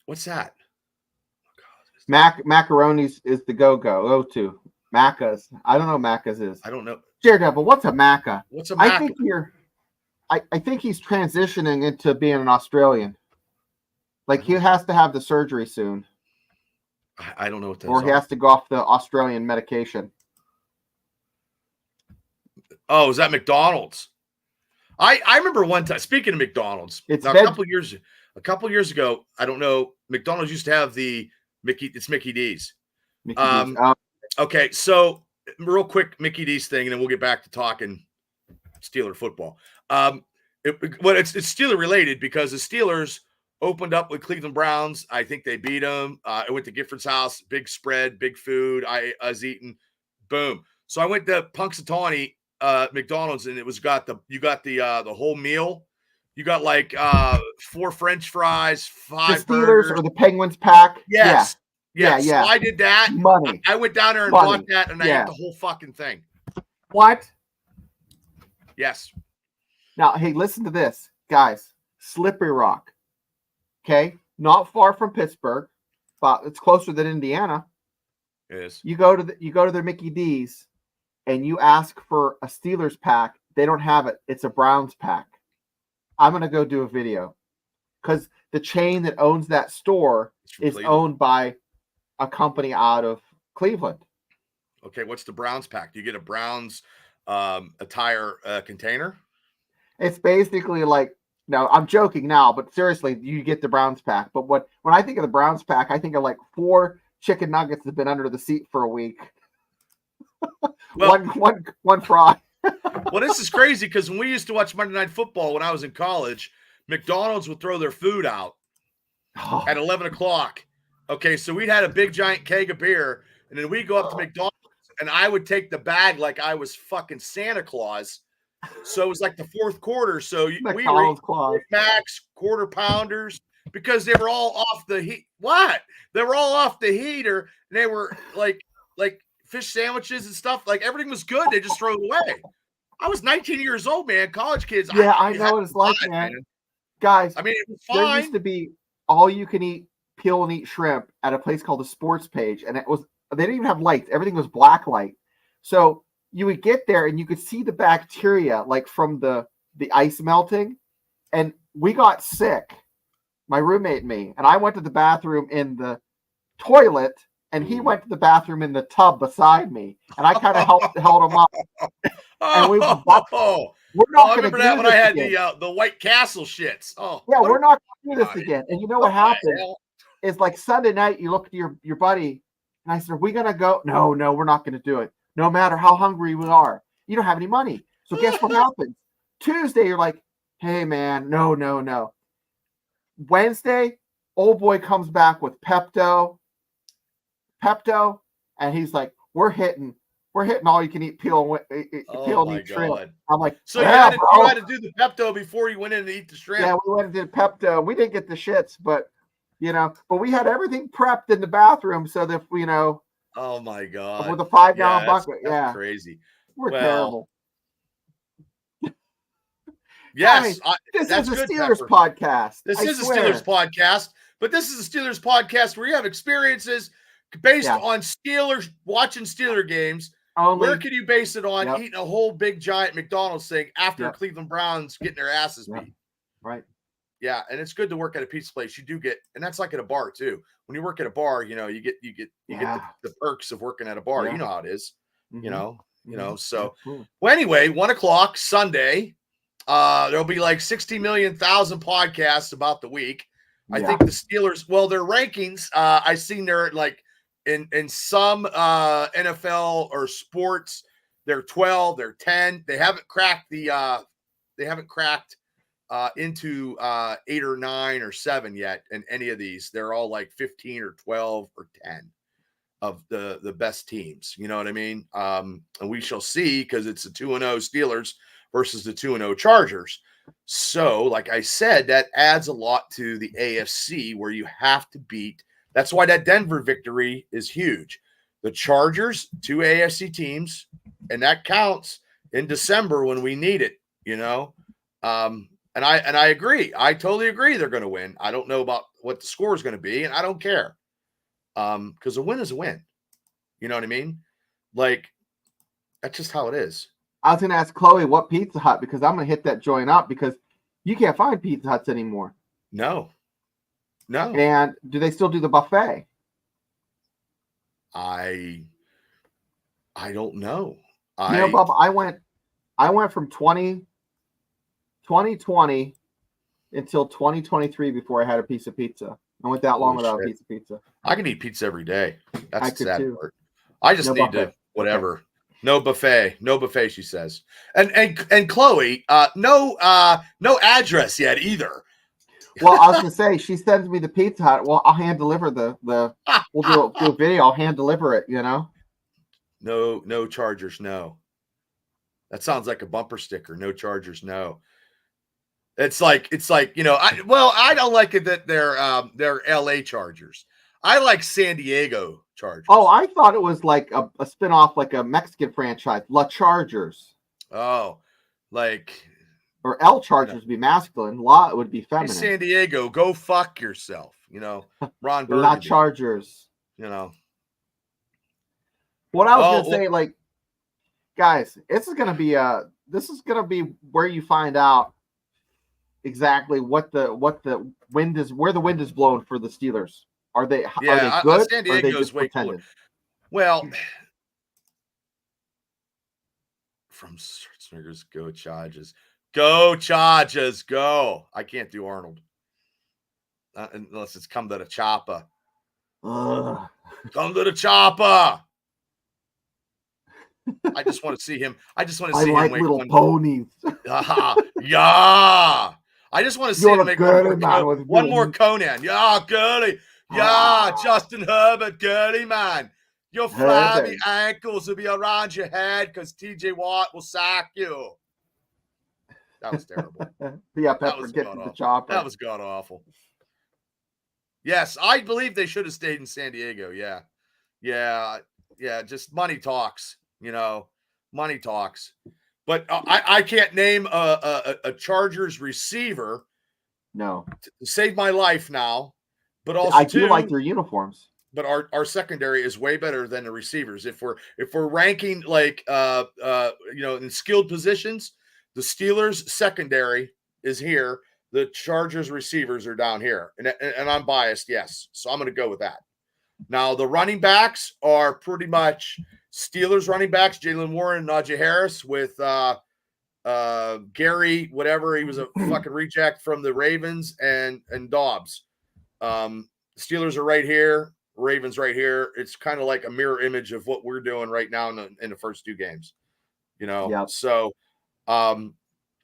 What's that?
Macaroni's is the go-to. Macca's. I don't know what Macca's is.
I don't know.
Daredevil, what's a Macca?
What's a Macca?
I think he's transitioning into being an Australian. Like he has to have the surgery soon.
I don't know what that is.
Or he has to go off the Australian medication.
Oh, is that McDonald's? I remember one time, speaking of McDonald's, a couple years ago, I don't know, McDonald's used to have the It's Mickey D's.
Mickey D's.
Okay, so real quick, Mickey D's thing, and then we'll get back to talking Steeler football. It's Steeler related because the Steelers opened up with Cleveland Browns. I think they beat them. I went to Gifford's house, big spread, big food. I was eating, boom. So I went to Punxsutawney McDonald's, and you got the whole meal. You got like 4 French fries, 5
the Steelers
burgers.
Or the Penguins pack.
Yes.
Yeah.
So I did that.
Money.
I went down there and bought that, and I ate the whole fucking thing.
What?
Yes.
Now, hey, listen to this, guys. Slippery Rock. Okay, not far from Pittsburgh, but it's closer than Indiana.
It is.
You go to their Mickey D's, and you ask for a Steelers pack. They don't have it. It's a Browns pack. I'm gonna go do a video because the chain that owns that store is owned by a company out of Cleveland.
Okay, what's the Browns pack? Do you get a Browns attire container?
It's basically like, no, I'm joking now, but seriously, you get the Browns pack. But when I think of the Browns pack, I think of like 4 chicken nuggets that have been under the seat for a week.
Well,
one fry.
Well, this is crazy because when we used to watch Monday Night Football when I was in college, McDonald's would throw their food out at 11 o'clock. Okay, so we'd had a big giant keg of beer, and then we'd go up to McDonald's, and I would take the bag like I was fucking Santa Claus. So it was like the fourth quarter. So we were Max quarter pounders because they were all off the heat. What? They were all off the heater, and they were like fish sandwiches and stuff. Like everything was good. They just throw it away. I was 19 years old, man. College kids.
Yeah, I know what it's like, man. Guys,
I mean, it was fine.
There used to be all you can eat peel and eat shrimp at a place called the Sports Page, and they didn't even have lights. Everything was black light. So you would get there and you could see the bacteria like from the ice melting, and we got sick, my roommate and me, and I went to the bathroom in the toilet and he went to the bathroom in the tub beside me, and I kind of held him up. And we're not
I remember that when I had the White Castle shits. Oh
yeah, we're not gonna do this again. And you know what happened is like Sunday night you look at your buddy and I said, are we gonna go? No, we're not gonna do it. No matter how hungry we are. You don't have any money. So guess what happens? Tuesday, you're like, hey man, no. Wednesday, old boy comes back with Pepto, and he's like, we're hitting all you can eat peel and eat shrimp. I'm like,
so you had to do the Pepto before you went in to eat the shrimp.
Yeah, we went and did Pepto. We didn't get the shits, but we had everything prepped in the bathroom so that
oh my god,
with a $5 bucket. That's
crazy.
We're terrible.
Yes,
this is a Steelers podcast.
This is a Steelers podcast, but this is a Steelers podcast where you have experiences based on Steelers watching Steeler games. Where can you base it on? Eating a whole big giant McDonald's thing after Cleveland Browns getting their asses beat.
Right.
Yeah, and it's good to work at a pizza place. You do get, and that's like at a bar too. When you work at a bar, you get the perks of working at a bar. Yeah. You know how it is. Mm-hmm. So well, anyway, 1 o'clock Sunday. There'll be like 60 million thousand podcasts about the week. I think the Steelers, well, their rankings, I seen they're like in some NFL or sports, they're 12, they're 10. They haven't cracked into 8 or 9 or 7 yet in any of these. They're all like 15 or 12 or 10 of the best teams. You know what I mean? And we shall see, because it's the 2-0 Steelers versus the 2-0 Chargers. So, like I said, that adds a lot to the AFC where you have to beat. That's why that Denver victory is huge. The Chargers, 2 AFC teams, and that counts in December when we need it, And I agree. I totally agree they're going to win. I don't know about what the score is going to be, and I don't care. Because a win is a win. You know what I mean? Like, that's just how it is.
I was going to ask Chloe what Pizza Hut, because I'm going to hit that joint up because you can't find Pizza Huts anymore.
No.
And do they still do the buffet?
I don't know.
Bob, I went from 2020 until 2023 before I had a piece of pizza. I went that long without a piece of pizza.
I can eat pizza every day. That's the sad part. I just
no
need
buffet.
to whatever. Okay. No buffet. She says. And Chloe, no address yet either.
Well, I was gonna say she sends me the Pizza Hut. Well, I'll hand deliver the. We'll do a video. I'll hand deliver it. You know.
No chargers. No. That sounds like a bumper sticker. No chargers. No. It's like I don't like it that they're LA Chargers. I like San Diego Chargers.
Oh, I thought it was like a spinoff, like a Mexican franchise, La Chargers.
Oh, like.
Or L Chargers would be masculine. La would be feminine.
Hey, San Diego, go fuck yourself. Ron Burgundy.
La Chargers. What I was gonna say, like, guys, this is gonna be where you find out exactly what the wind is, where the wind is blowing for the Steelers. Are they good?
San Diego's way cooler. Well, from Schwarzenegger's Go Chargers. Go Chargers, go. I can't do Arnold. Unless it's come to the chopper. Come to the chopper. I just want to see him. I
like
him
little ponies.
Yeah. I just want to see him make one more Conan. Yeah, Gertie. Yeah, Justin Herbert, Gertie, man. Your flabby ankles will be around your head because TJ Watt will sack you. That was terrible.
Yeah, Pepper getting the chopper.
That was god awful. Yes, I believe they should have stayed in San Diego. Yeah. Just money talks. Money talks. But I can't name a Chargers receiver.
No,
to save my life now. But also
I do like their uniforms.
But our secondary is way better than the receivers. If we're ranking like in skilled positions. The Steelers secondary is here. The Chargers receivers are down here. And I'm biased, yes. So I'm going to go with that. Now, the running backs are pretty much Steelers running backs, Jalen Warren, Najee Harris with Gary, whatever. He was a fucking reject from the Ravens and Dobbs. Steelers are right here. Ravens right here. It's kind of like a mirror image of what we're doing right now in the first two games.
Yep.
So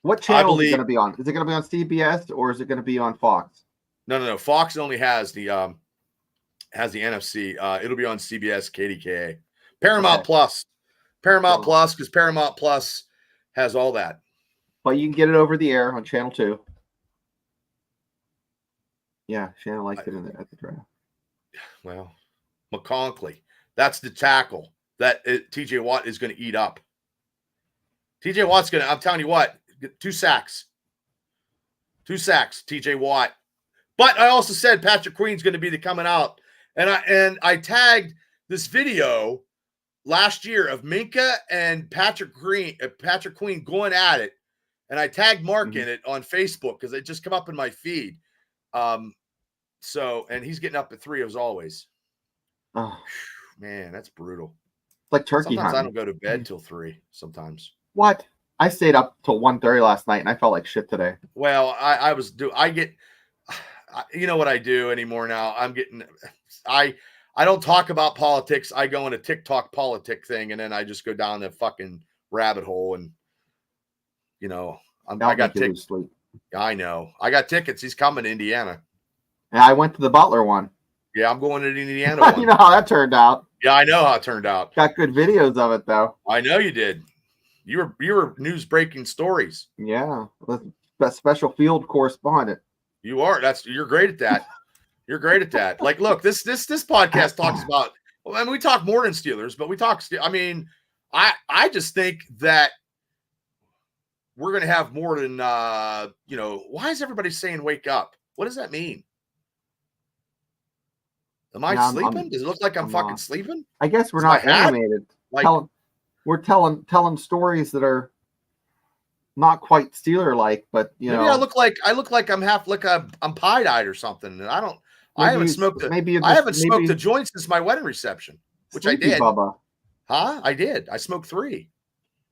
what channel is it going to be on? Is it going to be on CBS or is it going to be on Fox?
No. Fox only has the NFC. It'll be on CBS, KDKA, Paramount Plus, because Paramount Plus has all that.
But you can get it over the air on Channel 2. Yeah, Shannon liked it at the draft.
Well, McConkley, that's the tackle that TJ Watt is going to eat up. TJ Watt's going to, I'm telling you what, 2 sacks. 2 sacks, TJ Watt. But I also said Patrick Queen's going to be the coming out. And I tagged this video last year of Minka and Patrick Queen going at it. And I tagged Mark in it on Facebook because it just come up in my feed. And he's getting up at 3 as always.
Oh
man, that's brutal.
Like turkey
Sometimes
hunting.
I don't go to bed till 3 sometimes.
What? I stayed up till 1:30 last night and I felt like shit today.
Well, you know what I do anymore now? I don't talk about politics. I go in a TikTok politic thing and then I just go down the fucking rabbit hole and I got tickets. I know. I got tickets. He's coming to Indiana.
And I went to the Butler one.
Yeah, I'm going to the Indiana one.
You know how that turned out.
Yeah, I know how it turned out.
Got good videos of it though.
I know you did. You were news breaking stories.
Yeah, that special field correspondent.
You are. You're great at that. You're great at that. Like, look, this podcast talks about. Well, I mean, we talk more than Steelers, but we talk. I mean, I just think that we're going to have more than. Why is everybody saying "wake up"? What does that mean? Am I sleeping? Does it look like I'm fucking sleeping?
I guess we're not animated. We're telling stories that are not quite Steeler-like, but
maybe I look like I'm I'm pie-eyed or something, and I haven't smoked a joint since my wedding reception, which I did.
Bubba.
Huh? I did. I smoked 3.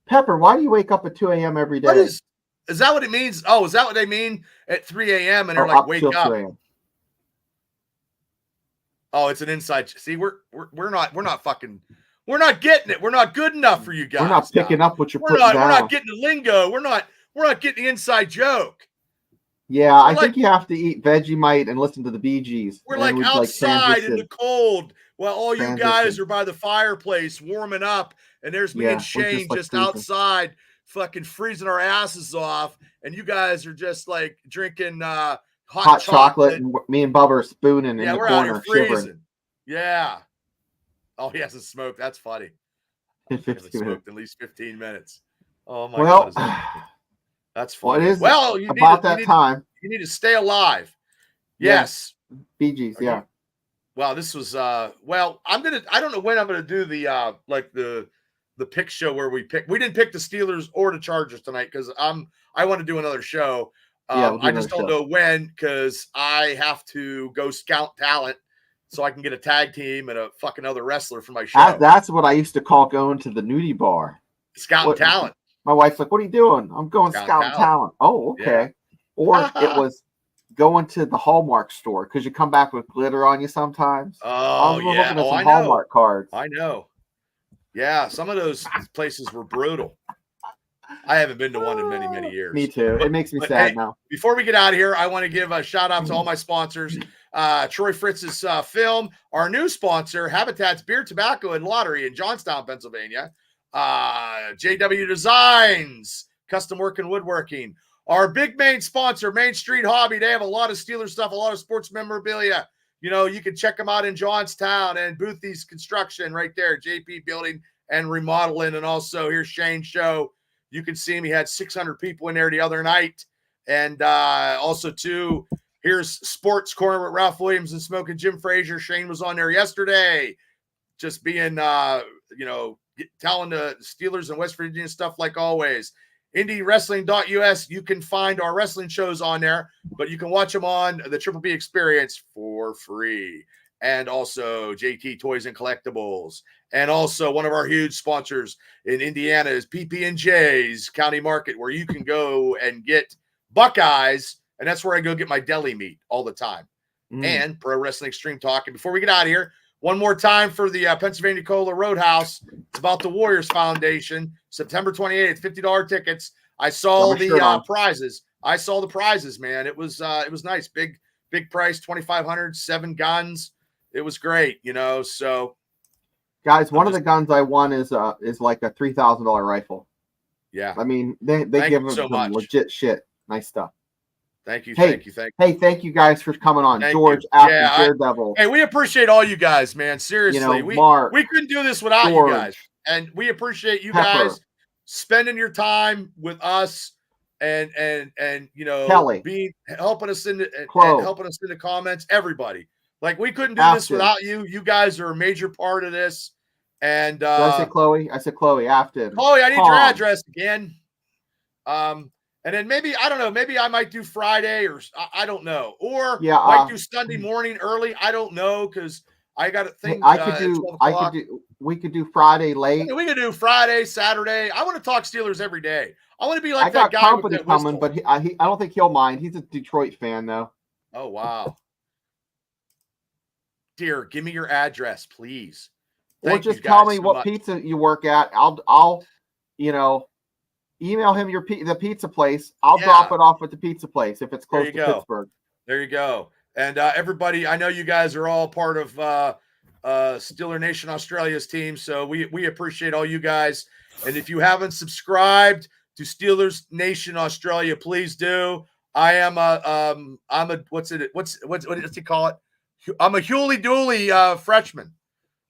Pepper, why do you wake up at 2 a.m. every day?
What is that what it means? Oh, is that what they mean at 3 a.m. and they're like, wake up? Oh, it's an inside. See, we're not fucking. We're not getting it. We're not good enough for you guys.
We're not picking up what you're putting down.
We're not getting the lingo. We're not getting the inside joke.
Yeah, I think you have to eat Vegemite and listen to the Bee Gees.
We're like outside in the cold while all you guys are by the fireplace warming up, and there's me and Shane just outside fucking freezing our asses off, and you guys are just like drinking hot chocolate.
And me and Bubba are spooning in the corner,
out here freezing.
Shivering.
Yeah. Oh, he hasn't smoked. That's funny. He hasn't smoked at least 15 minutes. Oh my God. That's funny. You need to stay alive. Yes.
Bee Gees, yeah.
Well, this was I don't know when I'm gonna do the the pick show where we didn't pick the Steelers or the Chargers tonight because I want to do another show. I just don't know when because I have to go scout talent so I can get a tag team and a fucking other wrestler for my show.
That's what I used to call going to the nudie bar.
Scouting talent.
My wife's like, "What are you doing?" I'm going scouting talent. Oh, okay. Yeah. Or it was going to the Hallmark store because you come back with glitter on you sometimes.
Oh, yeah.
I know. Hallmark cards.
I know. Yeah, some of those places were brutal. I haven't been to one in many, many years.
Me too. It makes me sad now.
Before we get out of here, I want to give a shout out to all my sponsors. Troy Fritz's Film, our new sponsor, Habitat's Beer, Tobacco, and Lottery in Johnstown, Pennsylvania. JW Designs, Custom Work and Woodworking. Our big main sponsor, Main Street Hobby. They have a lot of Steelers stuff, a lot of sports memorabilia. You can check them out in Johnstown, and Boothie's Construction right there, JP Building and Remodeling. And also here's Shane's show. You can see him. He had 600 people in there the other night. And also, too, here's Sports Corner with Ralph Williams and Smoking Jim Frazier. Shane was on there yesterday, just being, telling the Steelers and West Virginia stuff like always. IndieWrestling.us. You can find our wrestling shows on there, but you can watch them on the Triple B Experience for free. And also JT Toys and Collectibles. And also one of our huge sponsors in Indiana is PB&J's County Market, where you can go and get Buckeyes. And that's where I go get my deli meat all the time. And Pro Wrestling Extreme Talk. And before we get out of here, one more time for the Pennsylvania Cola Roadhouse. It's about the Warriors Foundation. September 28th, $50 tickets. I saw the prizes. I saw the prizes, man. It was nice. Big price, $2,500, 7 guns. It was great, so.
Guys, one of the guns I won is like a $3,000 rifle.
Yeah.
I mean, they give them some legit shit. Nice stuff.
Thank you.
Hey, thank you guys for coming on. George, After Daredevil.
Hey, we appreciate all you guys, man. Seriously.
Mark,
we couldn't do this without you guys. And we appreciate you guys spending your time with us and Kelly, helping us in the comments, everybody. Like, we couldn't do this without you. You guys are a major part of this. And
did I say Chloe? I said Chloe. Afton.
Chloe, I need your address again. And then maybe, I don't know, maybe I might do Friday or I don't know. Or might do Sunday morning early. I don't know, because I got to think.
We could do Friday late.
We could do Friday, Saturday. I want to talk Steelers every day. I want to be like that guy.
I got company coming, but I don't think he'll mind. He's a Detroit fan, though.
Oh, wow. Dear, give me your address, please.
Or just tell me what pizza you work at. I'll email him the pizza place. I'll drop it off at the pizza place if it's close to Pittsburgh.
There you go. And everybody, I know you guys are all part of Steeler Nation Australia's team, so we appreciate all you guys. And if you haven't subscribed to Steelers Nation Australia, please do. I am what does he call it? I'm a Hewley Dooley freshman.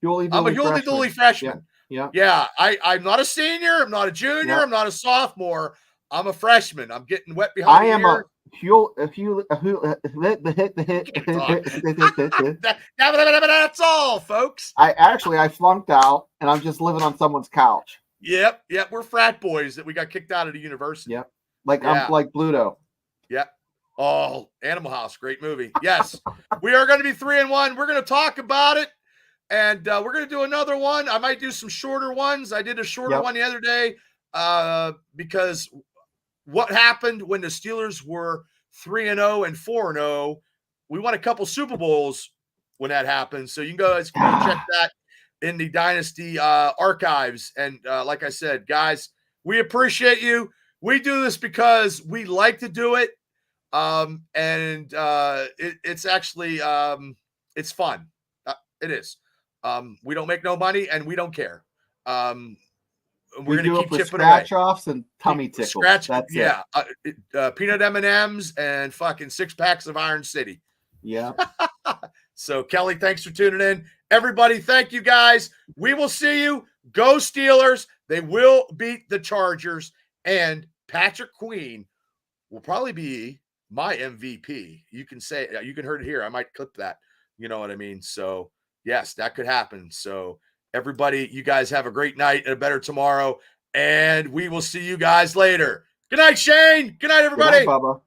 I'm a Hewley Dooley freshman. Yeah. I'm not a senior. I'm not a junior. I'm not a sophomore. I'm a freshman. I'm getting wet behind the ear. That's all, folks.
I flunked out, and I'm just living on someone's couch.
Yep. We're frat boys that we got kicked out of the university.
Yep. I'm like Bluto.
Yep. Oh, Animal House, great movie. Yes, we are going to be 3-1. We're going to talk about it, and we're going to do another one. I might do some shorter ones. I did a shorter one the other day because what happened when the Steelers were 3-0 and 4-0? We won a couple Super Bowls when that happens. So you guys can go check that in the Dynasty archives. And like I said, guys, we appreciate you. We do this because we like to do it. It's actually it's fun. It is. We don't make no money and we don't care. We're going to keep chipping away.
Scratch offs and tummy tickles. That's
it. Peanut M&Ms and fucking 6 packs of Iron City.
Yeah.
So Kelly, thanks for tuning in. Everybody, thank you guys. We will see you. Go Steelers. They will beat the Chargers, and Patrick Queen will probably be my MVP. You can say, you can hear it here. I might clip that. You know what I mean? So yes, that could happen. So everybody, you guys have a great night and a better tomorrow. And we will see you guys later. Good night, Shane. Good night, everybody.
Good night, Bubba.